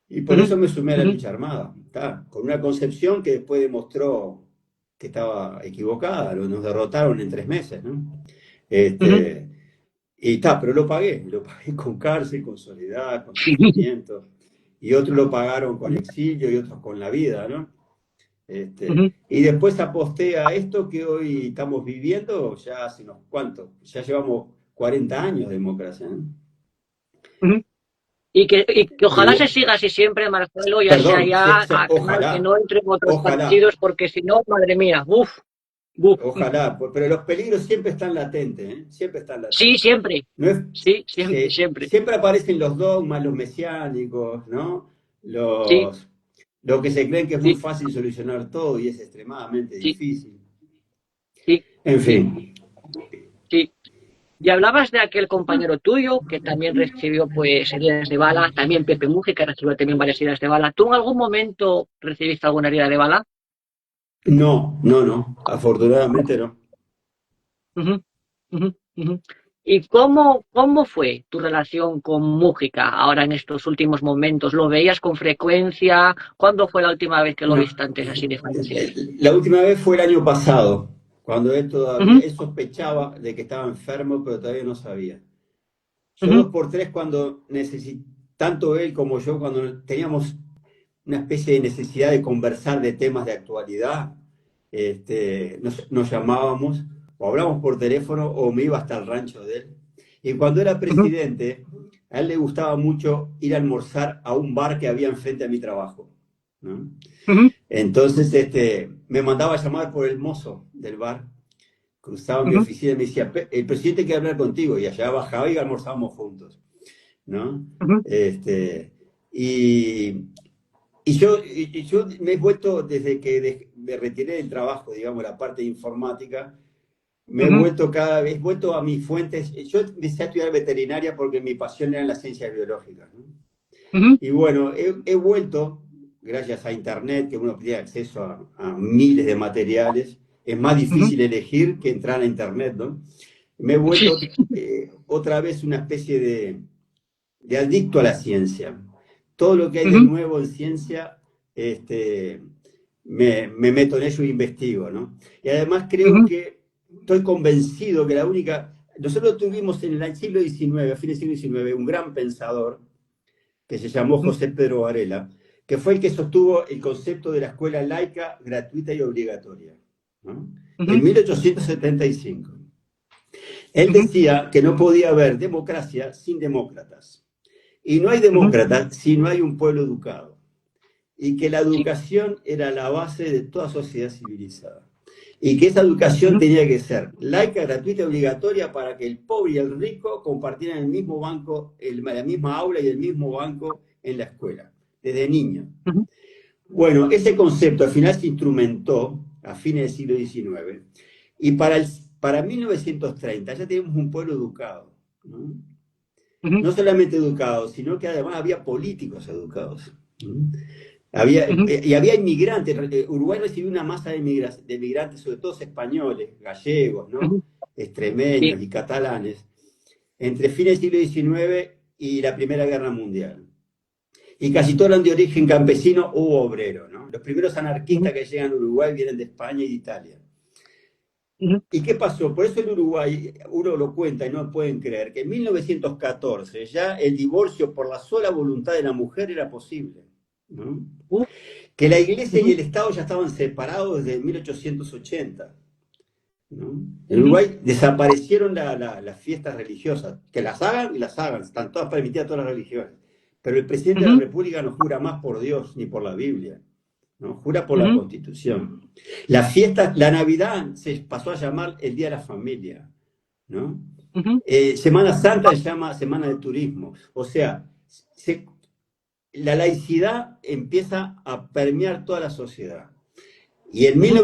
Y por ujú, eso me sumé a la ujú, lucha armada, ¿tá? Con una concepción que después demostró que estaba equivocada, nos derrotaron en 3 meses, ¿no? ujú. Este, y está, pero lo pagué con cárcel, con soledad, con sufrimiento, y otros lo pagaron con exilio y otros con la vida, ¿no? Ujú, Y después aposté a esto que hoy estamos viviendo, ya hace unos cuantos, ya llevamos 40 años de democracia, ¿no? ujú. Y que Y, ojalá se siga así siempre, Marcelo, ya sea perdón, ya que ojalá, no entren otros ojalá, partidos, porque si no, madre mía, uff, uff. ojalá, pero los peligros siempre están latentes, ¿eh? Siempre están Sí, latentes. siempre. No es, Sí, siempre, siempre. siempre aparecen los dogmas, los mesiánicos, ¿no? Sí, Los que se creen que es muy sí, fácil solucionar todo y es extremadamente sí, difícil. sí, En sí, fin, sí. Y hablabas de aquel compañero tuyo que también recibió pues heridas de bala, también Pepe Muji, que recibió también varias heridas de bala. ¿Tú en algún momento recibiste alguna herida de bala? no, no, no, afortunadamente no. Ujú, ujú, ujú. ¿Y cómo fue tu relación con Mújica ahora en estos últimos momentos? ¿Lo veías con frecuencia? ¿Cuándo fue la última vez que lo No, viste antes así de fallecer? la última vez fue el año pasado, cuando él todavía, Ujú, él sospechaba de que estaba enfermo, pero todavía no sabía. Yo ujú, 2 por 3 cuando tanto él como yo, cuando teníamos una especie de necesidad de conversar de temas de actualidad, nos llamábamos o hablábamos por teléfono o me iba hasta el rancho de él. Y cuando era ujú, presidente, a él le gustaba mucho ir a almorzar a un bar que había enfrente a mi trabajo, ¿no? ujú, Entonces, me mandaba a llamar por el mozo del bar, cruzaba mi ujú, oficina y me decía, el presidente quiere hablar contigo, y allá bajaba y almorzábamos juntos, ¿no? ujú, Este, y, y yo me he vuelto, desde que me retiré del trabajo, digamos, la parte de informática, me he ujú, vuelto cada vez, vuelto a mis fuentes. Yo empecé a estudiar veterinaria porque mi pasión era las ciencias biológicas, ¿no? ujú, Y bueno, he vuelto, gracias a Internet, que uno tiene acceso a miles de materiales, es más ujú. difícil elegir que entrar a Internet, ¿no? Me he Sí, vuelto otra vez una especie de adicto a la ciencia. Todo lo que hay de ujú, nuevo en ciencia, este, me meto en ello e investigo, ¿no? Y además creo ujú, que estoy convencido que la única... Nosotros tuvimos en el siglo XIX, a fines del siglo XIX, un gran pensador que se llamó ujú, José Pedro Varela, que fue el que sostuvo el concepto de la escuela laica, gratuita y obligatoria, ¿no? En ujú, 1875. Él ujú, decía que no podía haber democracia sin demócratas. Y no hay ujú. demócratas si no hay un pueblo educado. Y que la Sí, educación era la base de toda sociedad civilizada. Y que esa educación ujú, tenía que ser laica, gratuita y obligatoria para que el pobre y el rico compartieran el mismo banco, la misma aula y el mismo banco en la escuela, desde niño. ujú, Bueno, ese concepto al final se instrumentó a fines del siglo XIX y para 1930 ya tenemos un pueblo educado, ¿no? ujú, No solamente educados, sino que además había políticos educados, ¿no? Había inmigrantes. Uruguay recibió una masa de migrantes, sobre todo españoles, gallegos, ¿no? ujú. Sí, Extremeños y catalanes, entre fines del siglo XIX y la Primera Guerra Mundial. Y casi todos eran de origen campesino u obrero, ¿no? Los primeros ujú, anarquistas que llegan a Uruguay vienen de España y de Italia. ujú, ¿Y qué pasó? Por eso en Uruguay, uno lo cuenta y no pueden creer, que en 1914 ya el divorcio por la sola voluntad de la mujer era posible, ¿no? uh, que la iglesia y el Estado ya estaban separados desde 1880. ¿No? En ujú, Uruguay desaparecieron las fiestas religiosas, que las hagan y las hagan, están todas permitidas todas las religiones. Pero el presidente de la ujú, República no jura más por Dios ni por la Biblia, ¿no? Jura por la ujú, Constitución. Las fiestas, la Navidad se pasó a llamar el Día de la Familia, ¿no? ujú, Semana Santa se llama Semana de Turismo. O sea, se, la laicidad empieza a permear toda la sociedad. Y en ujú,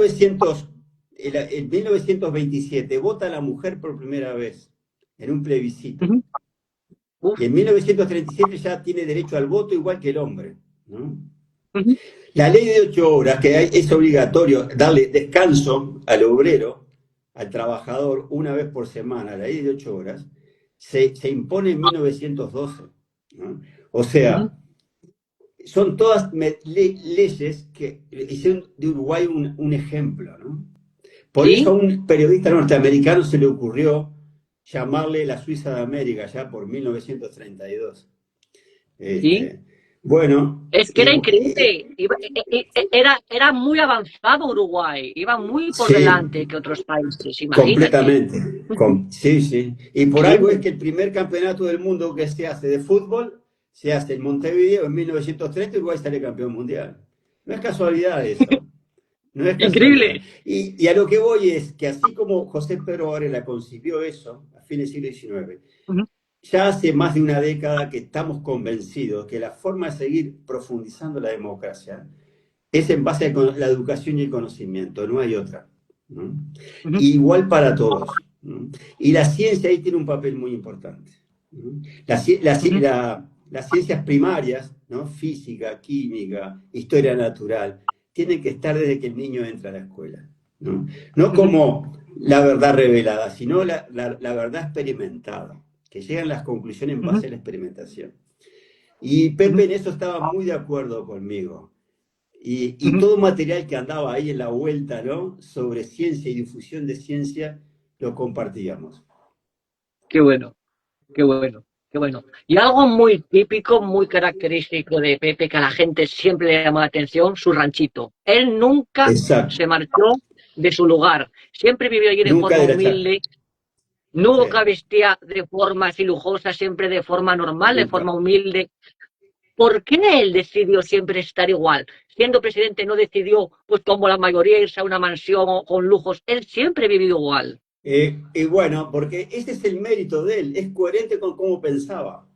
1927 vota la mujer por primera vez en un plebiscito. ujú. Uf, Y en 1937 ya tiene derecho al voto igual que el hombre, ¿no? ujú, La ley de 8 horas, es obligatorio darle descanso al obrero, al trabajador, una vez por semana, la ley de 8 horas, se impone en 1912, ¿no? O ujú, sea, son todas leyes que hicieron de Uruguay un ejemplo, ¿no? Por eso a sí, un periodista norteamericano se le ocurrió llamarle la Suiza de América, ya por 1932. sí. Este, bueno, Es que era increíble. Era muy avanzado Uruguay. Iba muy por sí, delante que otros países, imagínate. completamente. Sí, sí. Y por algo es Increíble. que el primer campeonato del mundo que se hace de fútbol se hace en Montevideo en 1930 y Uruguay sale campeón mundial. No es casualidad eso. No es casualidad. Increíble. Y a lo que voy es que así como José Pedro Varela concibió eso a fines del siglo XIX, Ujú, ya hace más de una década que estamos convencidos que la forma de seguir profundizando la democracia es en base a la educación y el conocimiento, no hay otra, ¿no? ujú, Igual para todos, ¿no? Y la ciencia ahí tiene un papel muy importante, ¿no? ujú, Las ciencias primarias, ¿no? Física, química, historia natural, tienen que estar desde que el niño entra a la escuela, ¿no? No ujú, como la verdad revelada, sino la verdad experimentada, que llegan las conclusiones en ujú, base a la experimentación. Y ujú, Pepe en eso estaba muy de acuerdo conmigo. Y ujú. todo material que andaba ahí en la vuelta, ¿no? Sobre ciencia y difusión de ciencia, lo compartíamos. Qué bueno, qué bueno, qué bueno. Y algo muy típico, muy característico de Pepe, que a la gente siempre le llamó la atención, su ranchito. Él nunca Exacto. se marchó de su lugar. Siempre vivió allí de Nunca forma de la charla. humilde. Sí, Nunca vestía de forma así lujosa, siempre de forma normal, de nunca. forma humilde. ¿Por qué él decidió siempre estar igual? Siendo presidente no decidió, pues como la mayoría, irse a una mansión con lujos. Él siempre vivió igual. Y bueno, porque ese es el mérito de él, es coherente con cómo pensaba.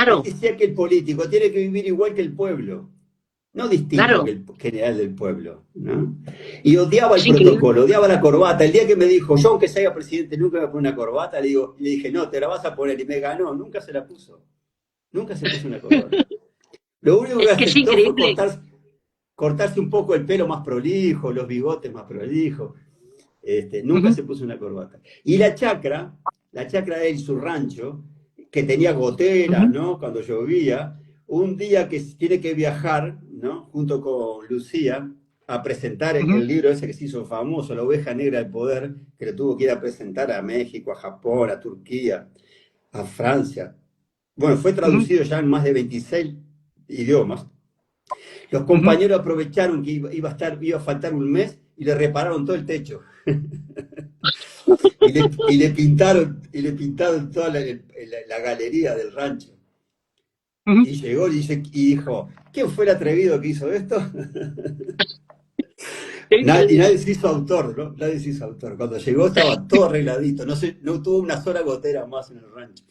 Él Claro, decía que el político tiene que vivir igual que el pueblo, no distinto que claro. el general del pueblo, ¿no? Y odiaba el Es increíble. protocolo, odiaba la corbata. El día que me dijo, yo aunque sea presidente nunca me voy a poner una corbata, le dije, no, te la vas a poner. Y me ganó, nunca se la puso. Nunca se puso una corbata. Lo único que Es que es aceptó fue increíble. cortarse un poco el pelo más prolijo, los bigotes más prolijos. Nunca Ujú, se puso una corbata. Y la chacra de él, su rancho, que tenía goteras, ujú, ¿no? Cuando llovía, un día que tiene que viajar, ¿no? Junto con Lucía, a presentar ujú, el libro ese que se hizo famoso, La oveja negra del poder, que lo tuvo que ir a presentar a México, a Japón, a Turquía, a Francia. Bueno, fue ujú, traducido ya en más de 26 idiomas. Los ujú. compañeros aprovecharon que iba a faltar un mes y le repararon todo el techo. Y le pintaron toda la galería del rancho. Ujú. Y llegó y dijo, ¿quién fue el atrevido que hizo esto? Qué Y increíble. nadie se hizo autor, ¿no? Nadie se hizo autor. Cuando llegó estaba todo arregladito, no tuvo una sola gotera más en el rancho.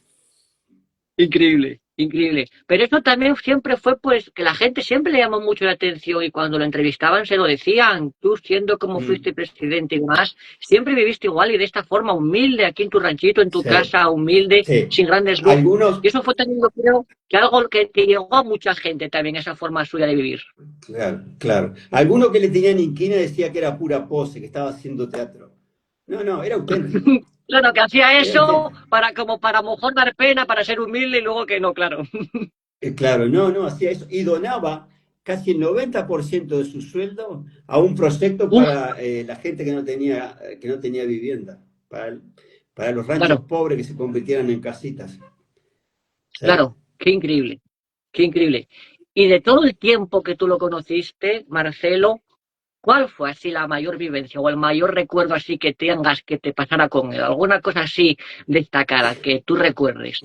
Increíble, increíble. Pero eso también siempre fue pues que la gente siempre le llamó mucho la atención y cuando lo entrevistaban se lo decían, tú siendo como Mm, fuiste presidente y demás, siempre viviste igual y de esta forma humilde, aquí en tu ranchito, en tu sí, casa, humilde, sí. sin grandes lujos. Algunos, Y eso fue también, yo creo, que algo que llegó a mucha gente también, esa forma suya de vivir. claro, claro. Algunos que le tenían inquina decía que era pura pose, que estaba haciendo teatro. No, no, era auténtico. Claro, que hacía Era eso auténtico. para como para a lo mejor dar pena, para ser humilde y luego que no, claro. Claro, no, no, hacía eso. Y donaba casi el 90% de su sueldo a un proyecto Uf, para la gente que no tenía vivienda, para los ranchos claro, pobres que se convirtieran en casitas. ¿Sí? claro, qué increíble, qué increíble. Y de todo el tiempo que tú lo conociste, Marcelo, ¿cuál fue así la mayor vivencia o el mayor recuerdo así que tengas que te pasara con él? ¿Alguna cosa así destacada que tú recuerdes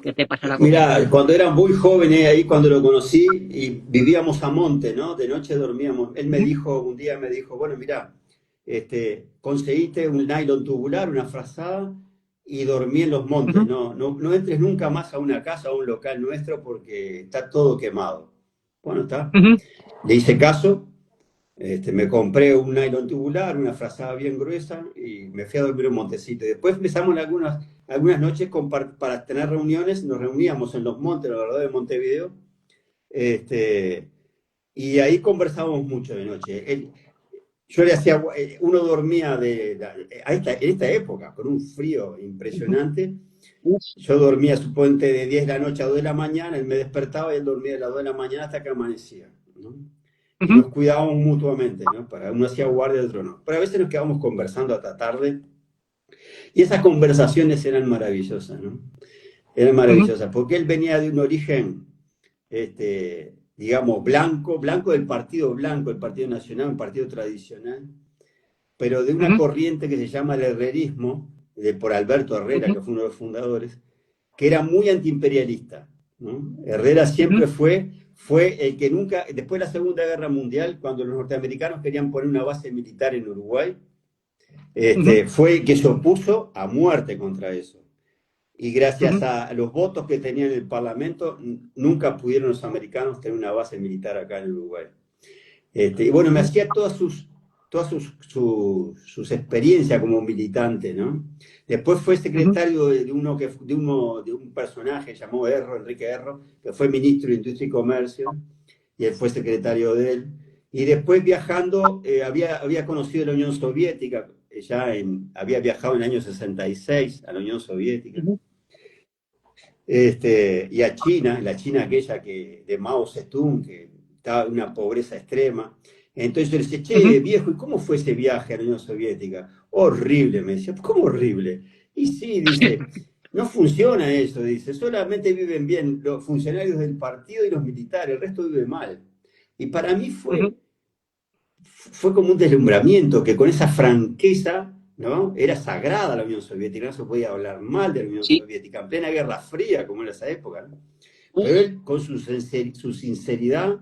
que te pasara con él? Mira, cuando era muy joven, ahí cuando lo conocí y vivíamos a monte, ¿no? De noche dormíamos. Él me Ujú, dijo, un día me dijo, bueno, mira, conseguiste un nylon tubular, una frazada, y dormí en los montes. ujú, No entres nunca más a una casa, a un local nuestro, porque está todo quemado. Bueno, está. ujú, Le hice caso, me compré un nylon tubular, una frazada bien gruesa y me fui a dormir un montecito. Después empezamos algunas noches para tener reuniones, nos reuníamos en los montes, alrededor de Montevideo, este, y ahí conversábamos mucho de noche. Yo le hacía, uno dormía en esta época, con un frío ujú. impresionante. Uf, Yo dormía, suponte, de 10 de la noche a 2 de la mañana, él me despertaba y él dormía de las 2 de la mañana hasta que amanecía, ¿no? Y ujú, nos cuidábamos mutuamente, ¿no? Para uno hacía guardia, el otro no. Pero a veces nos quedábamos conversando hasta tarde y esas conversaciones eran maravillosas, ¿no? Eran ujú, maravillosas, porque él venía de un origen, digamos, blanco del Partido Blanco, el Partido Nacional, un partido tradicional, pero de una ujú, corriente que se llama el herrerismo, por Alberto Herrera, ujú, que fue uno de los fundadores, que era muy antiimperialista, ¿no? Herrera ujú, siempre fue el que nunca, después de la Segunda Guerra Mundial, cuando los norteamericanos querían poner una base militar en Uruguay, ujú, fue el que se opuso a muerte contra eso. Y gracias ujú, a los votos que tenía en el Parlamento, nunca pudieron los americanos tener una base militar acá en Uruguay. Y bueno, me ujú, hacía todas sus experiencias como militante, ¿no? Después fue ujú, secretario de un personaje llamado Enrique Erro, que fue ministro de Industria y Comercio, y él fue secretario de él. Y después viajando, había conocido la Unión Soviética, había viajado en el año 66 a la Unión Soviética, ujú, y a China, la China aquella de Mao Zedong, que estaba en una pobreza extrema. Entonces yo le decía, ujú, che, viejo, ¿y cómo fue ese viaje a la Unión Soviética? Horrible, me decía, ¿cómo horrible? Y sí, dice, no funciona eso, dice, solamente viven bien los funcionarios del partido y los militares, el resto vive mal. Y para mí ujú, fue como un deslumbramiento, que con esa franqueza, ¿no? Era sagrada la Unión Soviética, no se podía hablar mal de la Unión sí, Soviética, en plena Guerra Fría, como era esa época, ¿no? Pero uf, él, con su sinceridad,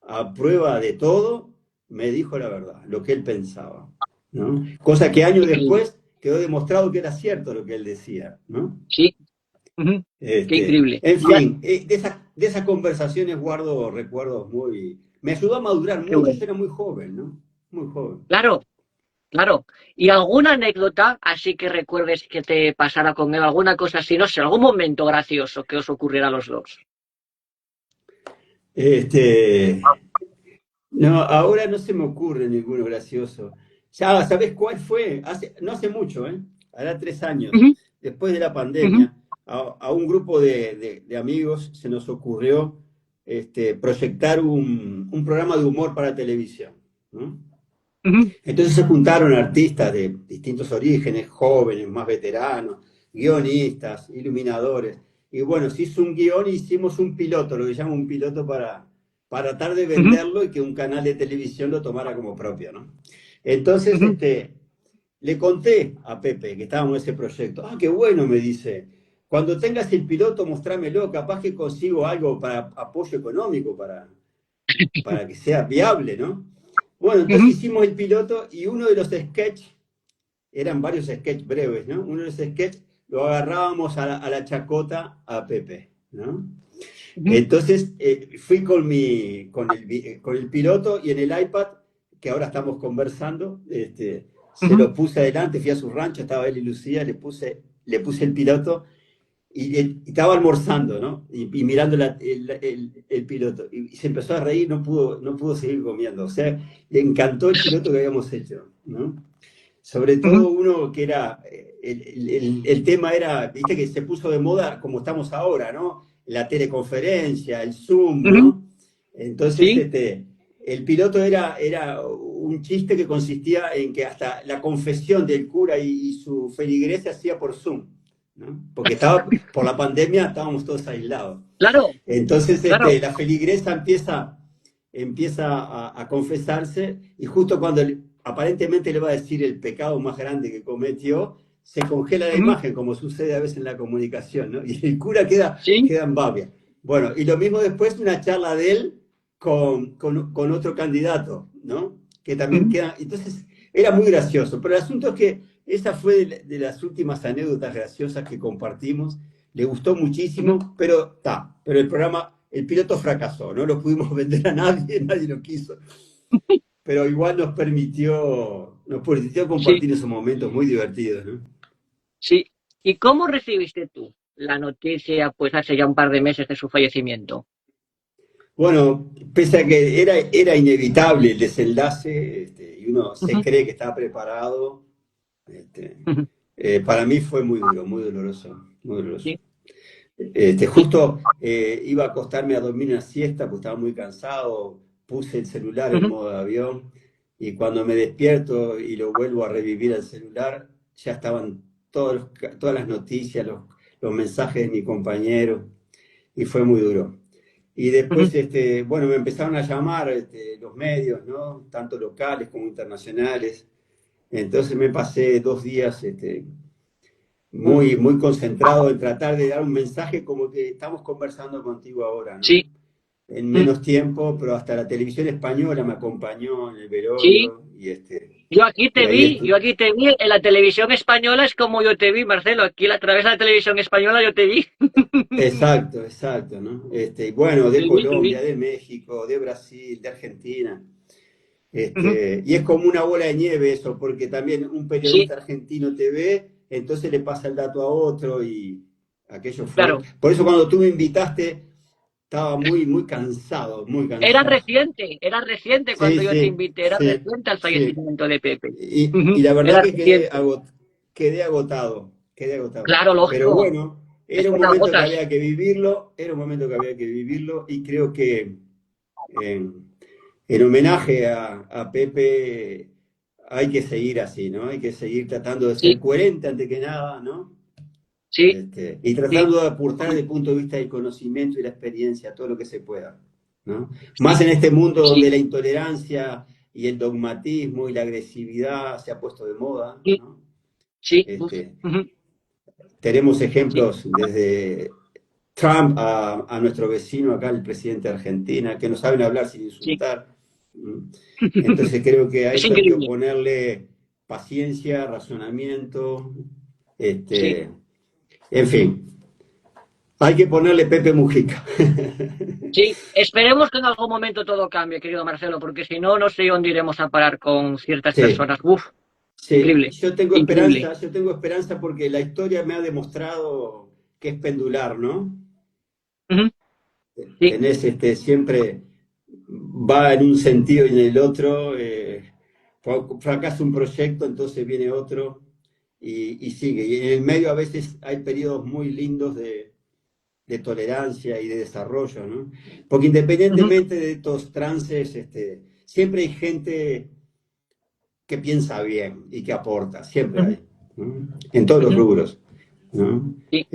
a prueba de todo, me dijo la verdad, lo que él pensaba, ¿no? Cosa que años increíble, después quedó demostrado que era cierto lo que él decía, ¿no? sí, ujú, qué increíble. En fin, de esas conversaciones guardo recuerdos muy... Me ayudó a madurar Qué mucho, bueno. yo era muy joven, ¿no? Muy joven. Claro, claro. ¿Y alguna anécdota así que recuerdes que te pasara con él? ¿Alguna cosa así? No sé, algún momento gracioso que os ocurriera a los dos. Este, no, ahora no se me ocurre ninguno gracioso. Ya, ¿sabés cuál fue? No hace mucho, ¿eh? Hará 3 años, Ujú, después de la ujú, pandemia, a un grupo de amigos se nos ocurrió proyectar un programa de humor para televisión, ¿no? ujú, Entonces se juntaron artistas de distintos orígenes, jóvenes, más veteranos, guionistas, iluminadores. Y bueno, se hizo un guión y hicimos un piloto, lo que llama un piloto para tratar de ujú, venderlo y que un canal de televisión lo tomara como propio, ¿no? Entonces, ujú, le conté a Pepe que estábamos en ese proyecto. Ah, qué bueno, me dice. Cuando tengas el piloto, mostrámelo, capaz que consigo algo para apoyo económico, para que sea viable, ¿no? Bueno, entonces ujú, hicimos el piloto y uno de los sketches, eran varios sketches breves, ¿no? Uno de los sketches lo agarrábamos a la chacota a Pepe, ¿no? ujú, Entonces fui con el piloto y en el iPad, que ahora estamos conversando, se ujú, lo puse adelante, fui a su rancho, estaba él y Lucía, le puse el piloto y estaba almorzando, ¿no? Y mirando el piloto. Y se empezó a reír, no pudo seguir comiendo. O sea, le encantó el piloto que habíamos hecho, ¿no? Sobre ujú, todo uno que era, el tema era, viste que se puso de moda como estamos ahora, ¿no? La teleconferencia, el Zoom, ujú. ¿no? Entonces, Sí, el piloto era un chiste que consistía en que hasta la confesión del cura y su feligres se hacía por Zoom. ¿no? Porque por la pandemia estábamos todos aislados. Claro, Entonces claro. la feligresa empieza a confesarse y justo cuando aparentemente le va a decir el pecado más grande que cometió, se congela la Ujú. imagen, como sucede a veces en la comunicación, ¿no? Y el cura Sí. queda en babia. Bueno, y lo mismo después una charla de él con otro candidato, ¿no? Que también Ujú. queda... Entonces, era muy gracioso, pero el asunto es que esa fue de las últimas anécdotas graciosas que compartimos. Le gustó Ujú. muchísimo, pero el programa, el piloto fracasó, no lo pudimos vender a nadie, nadie lo quiso, pero igual nos permitió Sí, compartir esos momentos muy divertidos, ¿no? sí. ¿Y cómo recibiste tú la noticia, pues hace ya un par de meses de su fallecimiento? Bueno, pese a que era inevitable el desenlace, y uno se Ujú. cree que está preparado, este, Ujú. para mí fue muy duro, muy doloroso, muy doloroso. Sí, sí. Justo iba a acostarme a dormir una siesta, pues estaba muy cansado, puse el celular en Ujú. modo de avión y cuando me despierto y lo vuelvo a revivir al celular, ya estaban todas las noticias, los mensajes de mi compañero y fue muy duro. Y Ujú. después, bueno, me empezaron a llamar los medios, ¿no? Tanto locales como internacionales. Entonces me pasé 2 días Mm. muy, muy concentrado en tratar de dar un mensaje como que estamos conversando contigo ahora, ¿no? Sí. En Mm. menos tiempo, pero hasta la televisión española me acompañó en el Sí. velorio y ahí Yo estuve. aquí te vi en la televisión española, es como yo te vi, Marcelo. Aquí a través de la televisión española yo te vi. Exacto, exacto, ¿no? Y bueno, de Te vi, te Colombia, vi. de México, de Brasil, de Argentina. Ujú. Y es como una bola de nieve eso, porque también un Sí, periodista argentino te ve, entonces le pasa el dato a otro y aquello fue. claro. Por eso cuando tú me invitaste, estaba muy, muy cansado, muy cansado. Era reciente Sí, cuando yo te sí, invité, era sí, reciente el sí. fallecimiento de Pepe. Y Ujú. la verdad Era que reciente. quedé agotado, quedé agotado. Claro, Pero lógico. bueno, Es era un que te momento que agotas. había que vivirlo, era un momento que había que vivirlo y creo que en homenaje a Pepe hay que seguir así, ¿no? Hay que seguir tratando de ser Sí, coherente ante que nada, ¿no? sí, Y sí, tratando de aportar desde el punto de vista del conocimiento y la experiencia todo lo que se pueda, ¿no? Más sí, en este mundo sí, donde la intolerancia y el dogmatismo y la agresividad se ha puesto de moda, sí, ¿no? sí. Uf. Este, Ujú. tenemos Sí, ejemplos desde Trump a nuestro vecino acá, el presidente de Argentina, que no saben hablar sin sí. insultar. ¿Mm? Entonces creo que a Es eso hay que increíble. oponerle paciencia, razonamiento, Sí. en fin, hay que ponerle Pepe Mujica. Sí, esperemos que en algún momento todo cambie, querido Marcelo, porque si no, no sé dónde iremos a parar con ciertas Sí, personas. Uf, sí, increíble, increíble. yo tengo esperanza porque la historia me ha demostrado que es pendular, ¿no? Ujú. Sí, Tenés siempre va en un sentido y en el otro, fracasa un proyecto, entonces viene otro y sigue. Y en el medio a veces hay periodos muy lindos de tolerancia y de desarrollo, ¿no? Porque ujú, independientemente de estos trances, siempre hay gente que piensa bien y que aporta, siempre ujú, hay, ¿no? En todos los ujú. rubros, ¿no? Sí,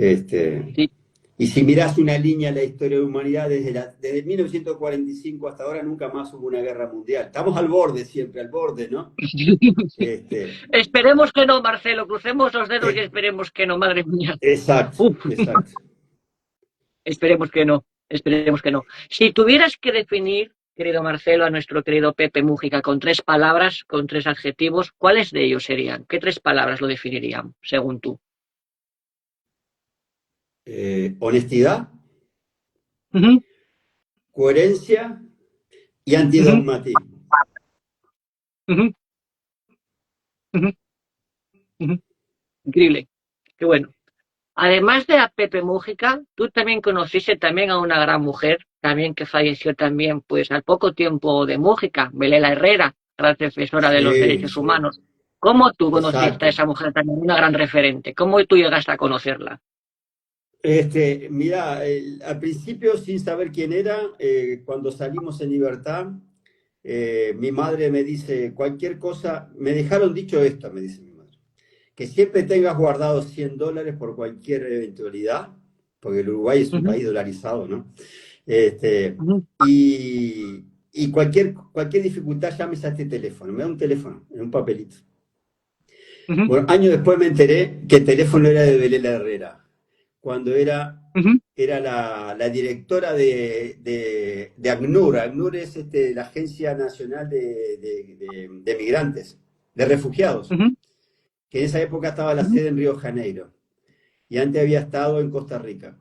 sí, Y si mirás una línea en la historia de la humanidad, desde 1945 hasta ahora nunca más hubo una guerra mundial. Estamos al borde siempre, al borde, ¿no? sí. Este, Esperemos que no, Marcelo, crucemos los dedos y eh, esperemos que no, madre mía. exacto, Uf, exacto. esperemos que no, esperemos que no. Si tuvieras que definir, querido Marcelo, a nuestro querido Pepe Mújica con tres palabras, con tres adjetivos, ¿cuáles de ellos serían? ¿Qué tres palabras lo definirían, según tú? Honestidad, Ujú, coherencia y ujú, antidogmatismo. ujú, ujú, ujú. Increíble, qué bueno. Además de a Pepe Mújica, tú también conociste también a una gran mujer, también que falleció también, pues al poco tiempo de Mújica, Belela Herrera, gran defensora de los Sí, derechos sí, humanos. ¿Cómo tú conociste a exacto. esa mujer también, una gran referente? ¿Cómo tú llegaste a conocerla? Mira, al principio sin saber quién era, cuando salimos en libertad, mi madre me dice cualquier cosa, me dejaron dicho esto, me dice mi madre, que siempre tengas guardados $100 por cualquier eventualidad, porque el Uruguay es un ujú, país dolarizado, ¿no? Este, ujú, y cualquier dificultad, llames a este teléfono. Me da un teléfono, en un papelito. ujú, Bueno, años después me enteré que el teléfono era de Belela Herrera, cuando ujú, era la directora de ACNUR. ACNUR es la Agencia Nacional de Migrantes, de Refugiados, ujú, que en esa época estaba la ujú, sede en Río de Janeiro y antes había estado en Costa Rica.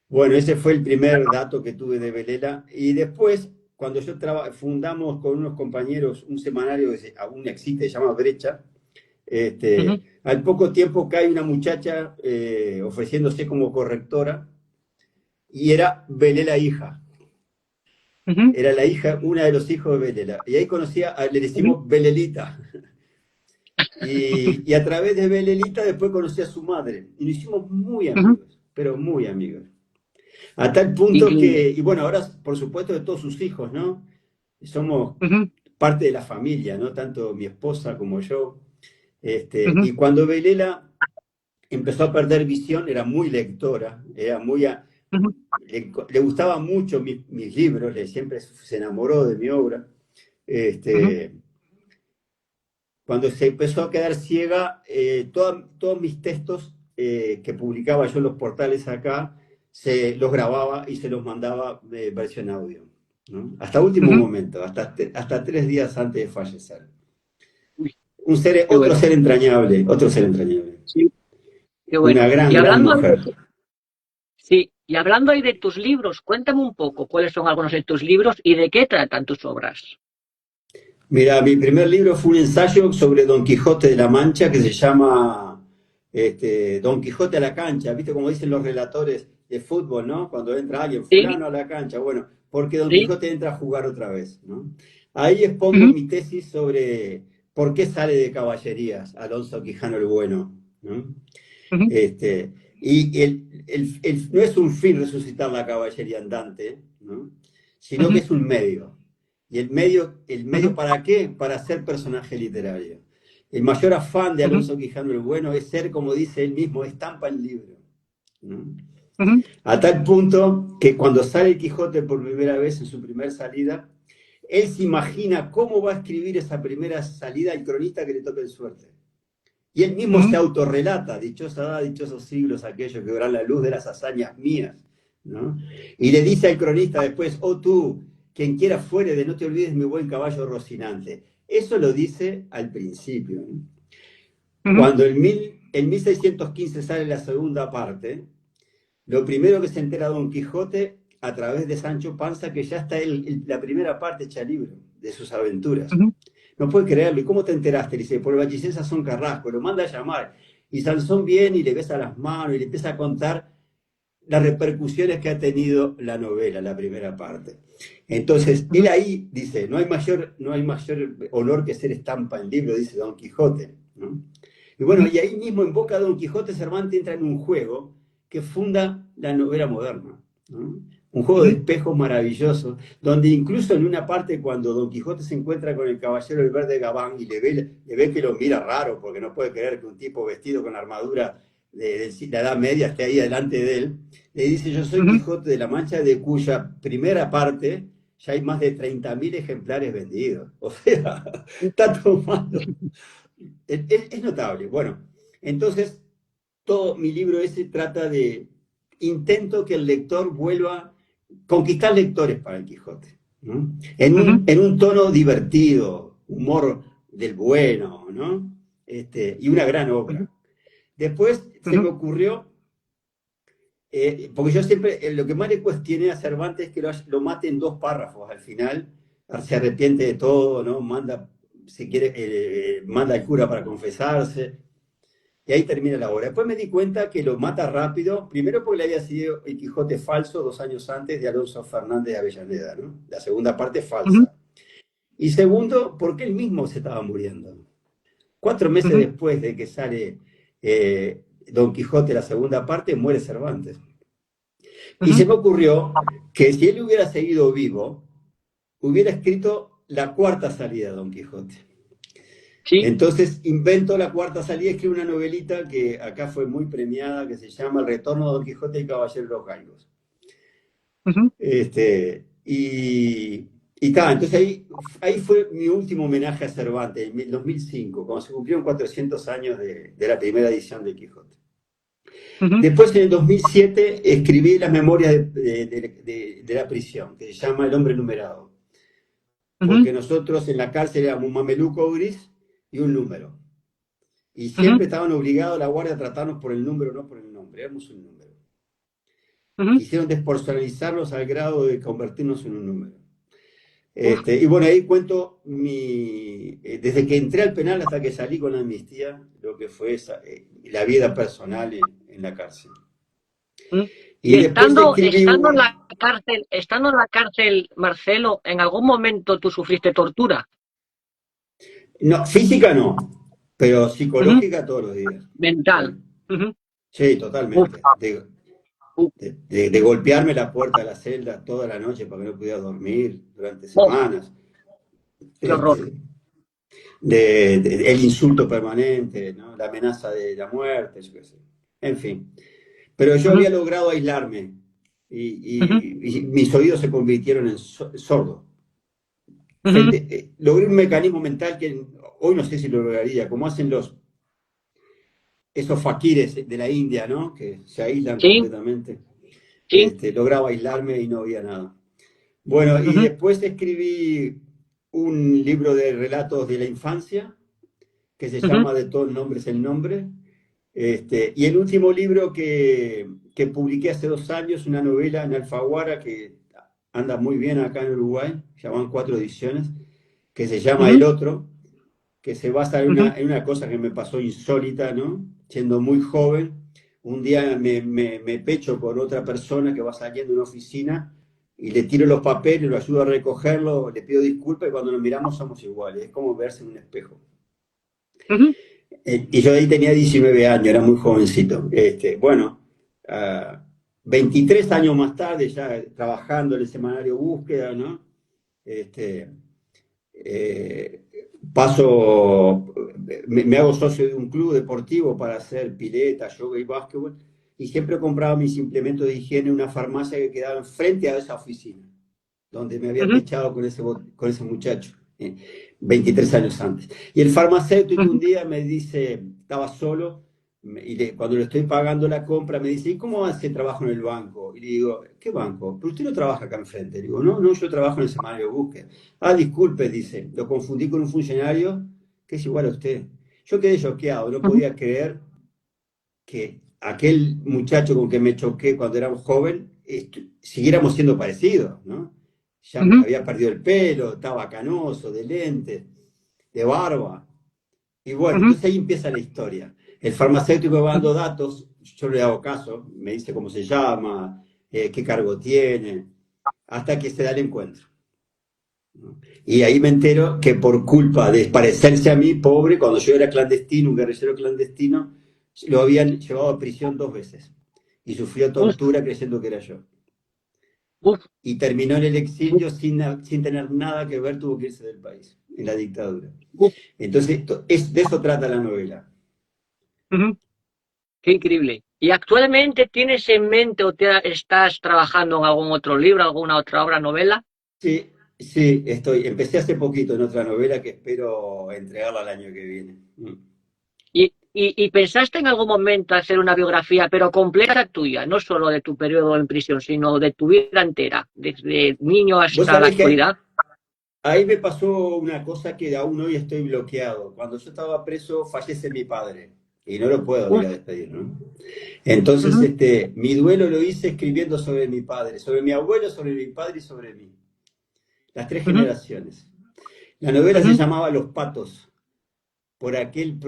Bueno, ese fue el primer dato que tuve de Belela. Y después, cuando fundamos con unos compañeros un semanario que aún existe, se llama Brecha, ujú, al poco tiempo cae una muchacha ofreciéndose como correctora y era Belela hija. ujú, Era la hija, una de los hijos de Belela. Y ahí le ujú, decimos Belelita. Y a través de Belelita después conocí a su madre. Y nos hicimos muy ujú. amigos, pero muy amigos. A tal punto Increíble. que, y bueno, ahora por supuesto de todos sus hijos, ¿no? Somos Ujú, parte de la familia, ¿no? Tanto mi esposa como yo. ujú, Y cuando Belela empezó a perder visión, era muy lectora, ujú, le gustaban mucho mis libros, siempre se enamoró de mi obra. ujú, Este, Cuando se empezó a quedar ciega, todos mis textos que publicaba yo en los portales acá, se los grababa y se los mandaba versión audio, ¿no? Hasta último ujú. momento, hasta 3 días antes de fallecer. Uy, qué Otro bueno. ser entrañable, otro ser entrañable. Sí, qué Una bueno. gran, Y gran hablando mujer. sí, y hablando ahí de tus libros, cuéntame un poco cuáles son algunos de tus libros y de qué tratan tus obras. Mira, mi primer libro fue un ensayo sobre Don Quijote de la Mancha que se llama Don Quijote a la cancha, ¿viste? Como dicen los relatores de fútbol, ¿no? Cuando entra alguien, Sí, fulano a la cancha. Bueno, porque Don sí. Quijote entra a jugar otra vez, ¿no? Ahí expongo Ujú, mi tesis sobre por qué sale de caballerías Alonso Quijano el Bueno, ¿no? ujú, Y no es un fin resucitar la caballería andante, ¿no? Sino que ujú, es un medio. ¿Y el medio ujú, para qué? Para ser personaje literario. El mayor afán de ujú, Alonso Quijano el Bueno es ser, como dice él mismo, estampa en libro, ¿no? ujú, A tal punto que cuando sale el Quijote por primera vez en su primera salida, él se imagina cómo va a escribir esa primera salida al cronista que le toque en suerte. Y él mismo se ujú, autorrelata, dichosa edad, dichosos siglos aquellos que verán la luz de las hazañas mías, ¿no? Y le dice al cronista después, oh tú, quien quiera fuere de no te olvides mi buen caballo Rocinante. Eso lo dice al principio, ¿no? ujú, Cuando en 1615 sale la segunda parte, lo primero que se entera Don Quijote a través de Sancho Panza, que ya está la primera parte hecha libro de sus aventuras. ujú, No puede creerlo. ¿Y cómo te enteraste? Le dice, por el bachiller Sansón Carrasco. Lo manda a llamar. Y Sansón viene y le besa las manos y le empieza a contar las repercusiones que ha tenido la novela, la primera parte. Entonces, él ujú, ahí dice, no hay mayor honor que ser estampa en libro, dice Don Quijote, ¿no? Y bueno, ujú, y ahí mismo en boca de Don Quijote Cervantes entra en un juego que funda la novela moderna, ¿no? Un juego de ujú, espejos maravilloso, donde incluso en una parte cuando Don Quijote se encuentra con el caballero del verde Gabán y le ve que lo mira raro, porque no puede creer que un tipo vestido con armadura de la Edad Media esté ahí delante de él, le dice, yo soy ujú, Quijote de la Mancha, de cuya primera parte ya hay más de 30.000 ejemplares vendidos. O sea, está tomado. Es notable. Bueno, entonces, todo mi libro ese trata de, intento que el lector vuelva a conquistar lectores para el Quijote, ¿no? En ujú, un, en un tono divertido, humor del bueno, ¿no? Y una gran ujú, obra. Después se ujú, me ocurrió porque yo siempre, lo que más le cuestioné a Cervantes es que lo mate en 2 párrafos al final, se arrepiente de todo, ¿no? Si quiere, manda al cura para confesarse, y ahí termina la obra. Después me di cuenta que lo mata rápido, primero porque le había sido el Quijote falso 2 años antes de Alonso Fernández de Avellaneda, ¿no? La segunda parte ujú, falsa. Y segundo, porque él mismo se estaba muriendo. 4 meses ujú, después de que sale Don Quijote, la segunda parte, muere Cervantes. Y ujú, se me ocurrió que si él hubiera seguido vivo, hubiera escrito la cuarta salida de Don Quijote. Sí. Entonces invento la cuarta salida, escribo una novelita que acá fue muy premiada, que se llama El retorno de Don Quijote y Caballero de los Galgos. Ujú, Entonces ahí fue mi último homenaje a Cervantes, en el 2005, cuando se cumplieron 400 años de la primera edición de Quijote. ujú, Después, en el 2007, escribí las memorias de la prisión, que se llama El hombre numerado, ujú, porque nosotros en la cárcel éramos un mameluco gris y un número. Y ujú, siempre estaban obligados a la guardia a tratarnos por el número, no por el nombre, éramos un número. ujú. Quisieron despersonalizarnos al grado de convertirnos en un número. Uf, Y bueno, ahí cuento desde que entré al penal hasta que salí con la amnistía, lo que fue la vida personal en la cárcel. mm. Y Y después escribí estando en la cárcel, Marcelo, ¿en algún momento tú sufriste tortura? no, física no, pero Ujú. psicológica todos los días. Mental. Sí, Ujú. sí, Uf, totalmente. uf, De golpearme la puerta de la celda toda la noche para que no pudiera dormir durante uf, semanas. qué horror. Este, el insulto permanente, ¿no? La amenaza de la muerte, yo qué sé. En fin. Pero yo Ujú, había logrado aislarme ujú, y mis oídos se convirtieron en sordos. ujú. Logré un mecanismo mental que hoy no sé si lo lograría, como hacen esos faquires de la India, ¿no? Que se aíslan Sí, completamente. sí. Lograba aislarme y no había nada. Bueno, y Ujú, después escribí un libro de relatos de la infancia que se ujú, llama De todos nombres el nombre. Y el último libro que publiqué hace 2 años, una novela en Alfaguara que anda muy bien acá en Uruguay, llaman 4 ediciones, que se llama El ujú, Otro, que se basa en ujú, una cosa que me pasó insólita, ¿no? Siendo muy joven, un día me pecho por otra persona que va saliendo de una oficina y le tiro los papeles, lo ayudo a recogerlo, le pido disculpas y cuando nos miramos somos iguales, es como verse en un espejo. ujú, Y yo ahí tenía 19 años, era muy jovencito. Bueno, 23 años más tarde, ya trabajando en el semanario Búsqueda, ¿no? Este, eh, me hago socio de un club deportivo para hacer pileta, yoga y básquetbol, y siempre compraba mis implementos de higiene en una farmacia que quedaba enfrente a esa oficina, donde me había ujú, pechado con ese muchacho, 23 años antes. Y el farmacéutico un ujú, día me dice, estaba solo, cuando le estoy pagando la compra, me dice, ¿y cómo hace trabajo en el banco? Y le digo, ¿qué banco? Pero usted no trabaja acá enfrente. Le digo, no, no, yo trabajo en el semanario de búsqueda. Ah, disculpe, dice, lo confundí con un funcionario que es igual a usted. Yo quedé choqueado, no ujú, podía creer que aquel muchacho con que me choqué cuando era un joven, siguiéramos siendo parecidos, ¿no? Ya ujú, había perdido el pelo, estaba canoso, de lentes, de barba. Y bueno, ujú, entonces ahí empieza la historia. El farmacéutico me va ujú. dando datos, yo le hago caso, me dice cómo se llama, qué cargo tiene, hasta que se da el encuentro, ¿no? Y ahí me entero que por culpa de parecerse a mí, pobre, cuando yo era clandestino, un guerrillero clandestino, lo habían llevado a prisión 2 veces y sufrió Uf, tortura creyendo que era yo. uf, Y terminó en el uf, exilio sin tener nada que ver, tuvo que irse del país, en la dictadura. uf. Entonces, de eso trata la novela. Ujú. Qué increíble. ¿Y actualmente tienes en mente o estás trabajando en algún otro libro, alguna otra obra, novela? Sí, sí, empecé hace poquito en otra novela que espero entregarla el año que viene. ¿Y pensaste en algún momento hacer una biografía, pero completa tuya, no solo de tu periodo en prisión, sino de tu vida entera, desde niño Vos hasta la sabés que actualidad? ahí me pasó una cosa que aún hoy estoy bloqueado. Cuando yo estaba preso, fallece mi padre y no lo puedo ir Uf, a despedir, ¿no? Entonces, ujú, mi duelo lo hice escribiendo sobre mi padre, sobre mi abuelo, sobre mi padre y sobre mí. Las tres ujú, generaciones. La novela se ujú, llamaba Los Patos, por aquel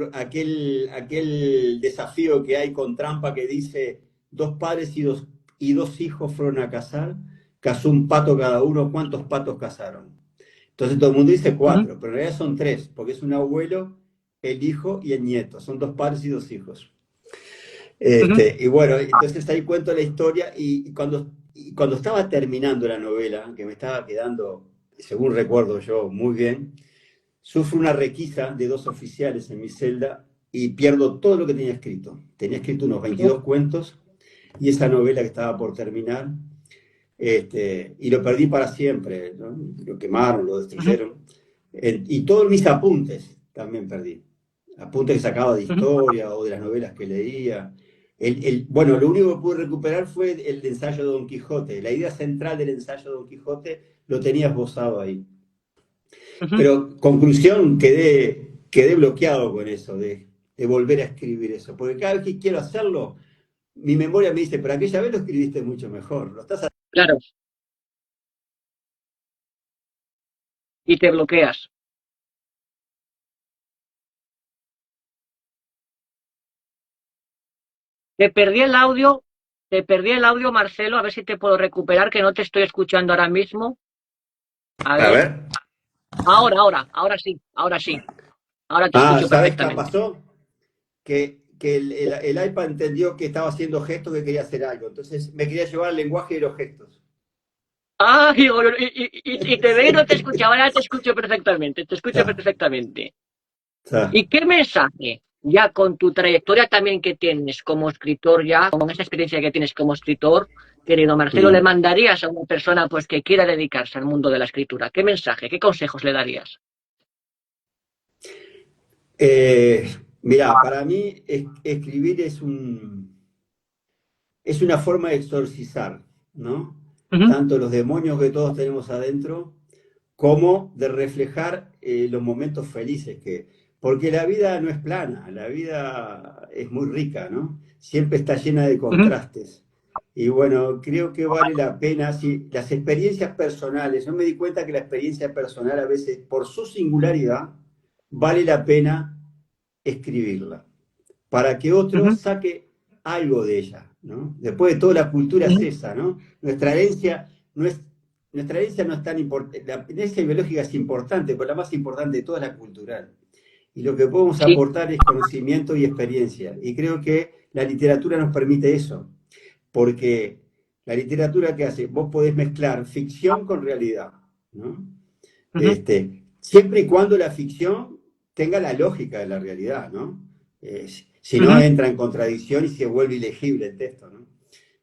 desafío que hay con trampa que dice dos padres y dos hijos fueron a cazar, cazó un pato cada uno, ¿cuántos patos cazaron? Entonces todo el mundo dice ujú, cuatro, pero en realidad son tres, porque es un abuelo, el hijo y el nieto, son dos padres y dos hijos. ujú, Y bueno, entonces ahí cuento la historia y cuando estaba terminando la novela, que me estaba quedando, según recuerdo yo, muy bien, sufro una requisa de 2 oficiales en mi celda y pierdo todo lo que tenía escrito. Tenía escrito unos 22 cuentos y esa novela que estaba por terminar, y lo perdí para siempre, ¿no? Lo quemaron, lo destruyeron. Y todos mis apuntes también perdí. Apuntes que sacaba de historia o de las novelas que leía. Bueno, lo único que pude recuperar fue el ensayo de Don Quijote. La idea central del ensayo de Don Quijote lo tenía esbozado ahí. Pero, conclusión, quedé bloqueado con eso, de volver a escribir eso. Porque cada vez que quiero hacerlo, mi memoria me dice, pero aquella vez lo escribiste mucho mejor. Lo estás haciendo. Claro. Y te bloqueas. Te perdí el audio, Marcelo, a ver si te puedo recuperar, que no te estoy escuchando ahora mismo. A A ver. ver. Ahora sí, ahora sí. Ahora te escucho ¿Sabes qué perfectamente. pasó? Que el iPad entendió que estaba haciendo gestos, que quería hacer algo. Entonces me quería llevar al lenguaje de los gestos. Ah, y te veo y no te escuchaba, ahora te escucho perfectamente, te escucho Está, perfectamente. está. ¿Y qué mensaje, ya con tu trayectoria también que tienes como escritor, ya con esa experiencia que tienes como escritor, querido Marcelo, le mandarías a una persona pues que quiera dedicarse al mundo de la escritura? ¿Qué mensaje, qué consejos le darías? Mira, para mí escribir es una forma de exorcizar, ¿no? Ujú, Tanto los demonios que todos tenemos adentro, como de reflejar los momentos felices porque la vida no es plana, la vida es muy rica, ¿no? Siempre está llena de ujú, contrastes. Y bueno, creo que vale la pena, si las experiencias personales, yo me di cuenta que la experiencia personal a veces, por su singularidad, vale la pena escribirla, para que otro ujú, saque algo de ella, ¿no? Después de todo, la cultura es ujú. esa, ¿no? Nuestra herencia no es tan importante. La herencia biológica es importante, pero la más importante de todas es la cultural. Y lo que podemos Sí, aportar es conocimiento y experiencia. Y creo que la literatura nos permite eso, porque la literatura que hace, vos podés mezclar ficción con realidad, ¿no? ujú, Siempre y cuando la ficción tenga la lógica de la realidad, ¿no? Si no, ujú. entra en contradicción y se vuelve ilegible el texto, ¿no?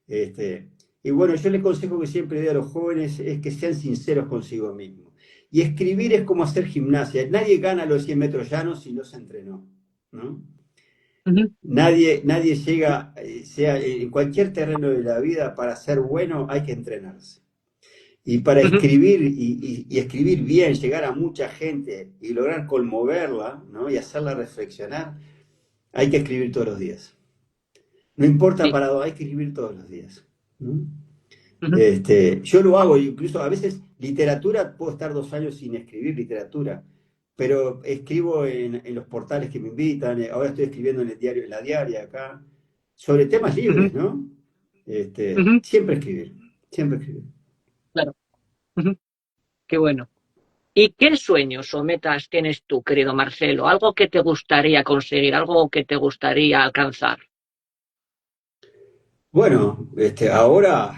Este, y bueno, yo le consejo que siempre doy a los jóvenes es que sean sinceros consigo mismos. Y escribir es como hacer gimnasia. Nadie gana los 100 metros llanos si no se entrenó, ¿no? Ujú, Nadie llega, sea en cualquier terreno de la vida, para ser bueno hay que entrenarse. Y para ujú, escribir y escribir bien, llegar a mucha gente y lograr conmoverla, ¿no? Y hacerla reflexionar, hay que escribir todos los días. No importa sí, para dónde, hay que escribir todos los días, ¿no? ujú, Yo lo hago, incluso a veces literatura, puedo estar 2 años sin escribir literatura, pero escribo en los portales que me invitan, ahora estoy escribiendo en el diario, en la diaria acá, sobre temas ujú, libres, ¿no? ujú. Siempre escribir, siempre escribir. Claro, ujú. Qué bueno. ¿Y qué sueños o metas tienes tú, querido Marcelo? ¿Algo que te gustaría conseguir, algo que te gustaría alcanzar? Bueno, ahora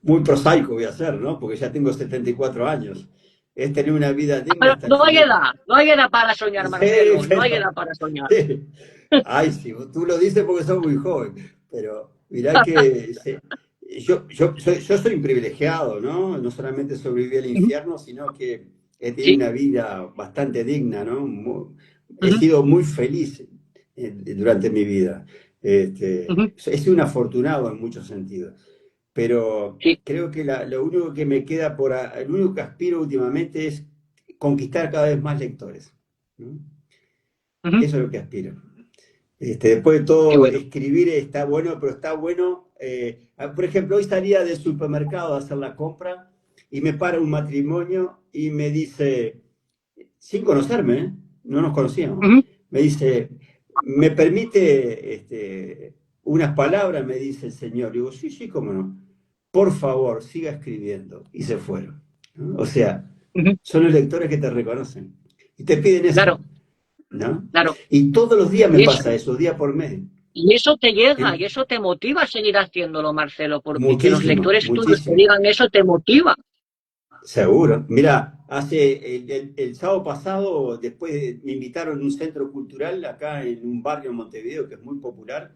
muy prosaico voy a ser, ¿no? Porque ya tengo 74 años. Es tener una vida digna Pero hasta el final. no hay edad para soñar, Sí, Marcelo, no hay pero... edad para soñar. sí. Ay, sí, tú lo dices porque sos muy joven, pero mirá que yo soy un privilegiado, ¿no? No solamente sobreviví al Ujú, infierno, sino que he tenido sí, una vida bastante digna, ¿no? He ujú, sido muy feliz durante mi vida. ujú, He sido un afortunado en muchos sentidos, pero sí, creo que lo único que me queda lo único que aspiro últimamente es conquistar cada vez más lectores, ¿no? ujú, Eso es lo que aspiro. Después de qué todo, bueno. escribir está bueno, pero está bueno. Por ejemplo, hoy salía del supermercado a hacer la compra y me para un matrimonio y me dice, sin conocerme, ¿eh? No nos conocíamos, Ujú, me dice, ¿me permite unas palabras? Me dice el señor. Digo, sí, sí, cómo no. Por favor, siga escribiendo. Y se fueron, ¿no? O sea, ujú. son los lectores que te reconocen y te piden eso, Claro, ¿no? claro. Y todos los días me Y eso, pasa eso, día por mes. y eso te llega, y En- eso te motiva a seguir haciéndolo, Marcelo, porque que los Muchísimo, lectores tuyos te muchísimo. digan eso te motiva. Seguro. Mira, el sábado pasado, me invitaron a un centro cultural acá en un barrio en Montevideo que es muy popular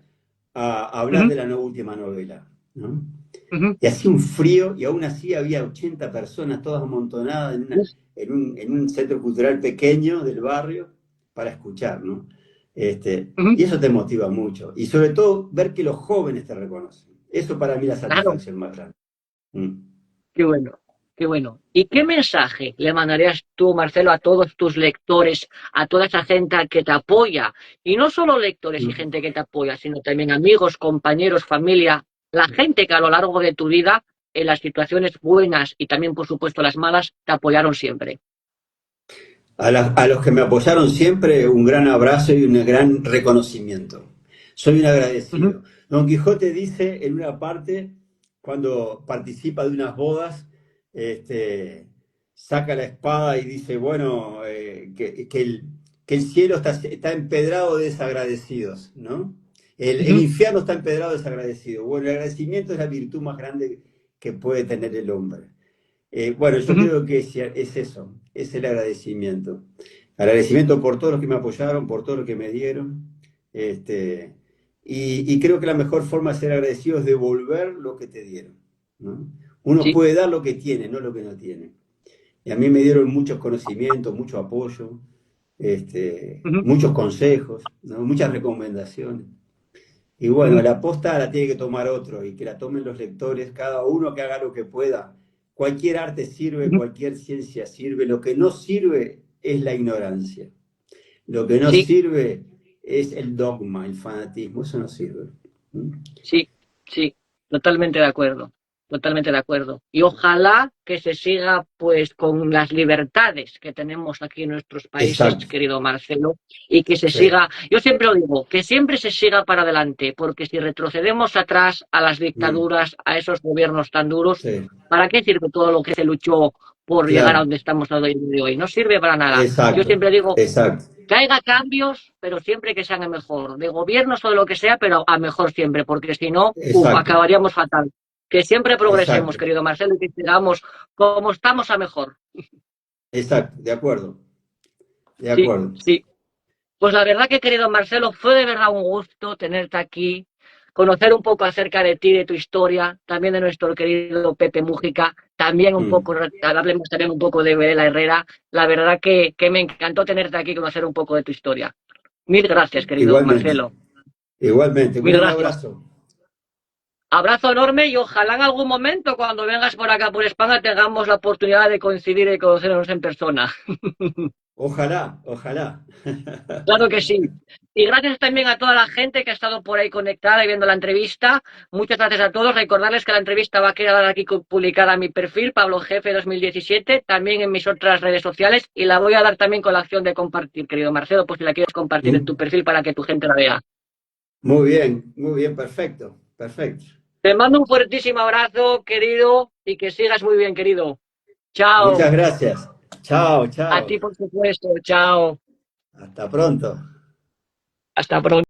a hablar Ujú, de la no última novela, ¿no? ujú. Y hacía un frío y aún así había 80 personas todas amontonadas Uf, en un centro cultural pequeño del barrio para escuchar, ¿no? ujú. Y eso te motiva mucho. Y sobre todo ver que los jóvenes te reconocen. Eso para mí es la Claro, satisfacción más grande. Mm. qué bueno, qué bueno. ¿Y qué mensaje le mandarías tú, Marcelo, a todos tus lectores, a toda esa gente que te apoya? Y no solo lectores y Mm. gente que te apoya, sino también amigos, compañeros, familia, la gente que a lo largo de tu vida, en las situaciones buenas y también, por supuesto, las malas, te apoyaron siempre. A los que me apoyaron siempre, un gran abrazo y un gran reconocimiento. Soy un Ujú, agradecido. Don Quijote dice en una parte, cuando participa de unas bodas, este, saca la espada y dice, bueno, que el cielo está empedrado de desagradecidos, ¿no? El ujú, infierno está empedrado de desagradecidos. Bueno, el agradecimiento es la virtud más grande que puede tener el hombre. Bueno, yo ujú. creo que es eso, es el agradecimiento. Agradecimiento por todos los que me apoyaron, por todo lo que me dieron. Este, y creo que la mejor forma de ser agradecido es devolver lo que te dieron, ¿no? Uno Sí. puede dar lo que tiene, no lo que no tiene. Y a mí me dieron muchos conocimientos, mucho apoyo, Ujú, muchos consejos, ¿no? Muchas recomendaciones. Y bueno, ujú. la posta la tiene que tomar otro y que la tomen los lectores, cada uno que haga lo que pueda. Cualquier arte sirve, Ujú. cualquier ciencia sirve. Lo que no sirve es la ignorancia. Lo que no Sí, sirve es el dogma, el fanatismo. Eso no sirve. ¿Mm? sí, sí, totalmente de acuerdo, totalmente de acuerdo. Y ojalá que se siga pues con las libertades que tenemos aquí en nuestros países, Exacto. querido Marcelo, y que se Sí. siga, yo siempre lo digo, que siempre se siga para adelante, porque si retrocedemos atrás a las Mm. dictaduras, a esos gobiernos tan duros, Sí. ¿para qué sirve todo lo que se luchó por llegar a Claro. donde estamos a día de hoy? No sirve para nada. Yo Exacto. siempre digo, Exacto. que haya cambios, pero siempre que sean a mejor, de gobiernos o de lo que sea, pero a mejor siempre, porque si no, Exacto. acabaríamos fatal. Que siempre progresemos, Exacto. querido Marcelo, y que sigamos como estamos a mejor. Exacto. De acuerdo. De Sí, acuerdo. sí. Pues la verdad que, querido Marcelo, fue de verdad un gusto tenerte aquí, conocer un poco acerca de ti, de tu historia, también de nuestro querido Pepe Mújica, también un Mm. poco, hablemos también un poco de Vela Herrera. La verdad que me encantó tenerte aquí y conocer un poco de tu historia. Mil gracias, querido Igualmente. Marcelo. Igualmente. Un Mil gran gracias. abrazo. Abrazo enorme y ojalá en algún momento, cuando vengas por acá, por España, tengamos la oportunidad de coincidir y conocernos en persona. Ojalá, ojalá. Claro que sí. Y gracias también a toda la gente que ha estado por ahí conectada y viendo la entrevista. Muchas gracias a todos. Recordarles que la entrevista va a quedar aquí publicada en mi perfil, Pablo Jefe 2017, también en mis otras redes sociales, y la voy a dar también con la acción de compartir, querido Marcelo, pues si la quieres compartir en tu Mm. perfil para que tu gente la vea. Muy bien, perfecto, perfecto. Te mando un fuertísimo abrazo, querido, y que sigas muy bien, querido. Muchas Chao. gracias. Chao, A ti, chao. por supuesto. Chao. Hasta pronto. Hasta pronto.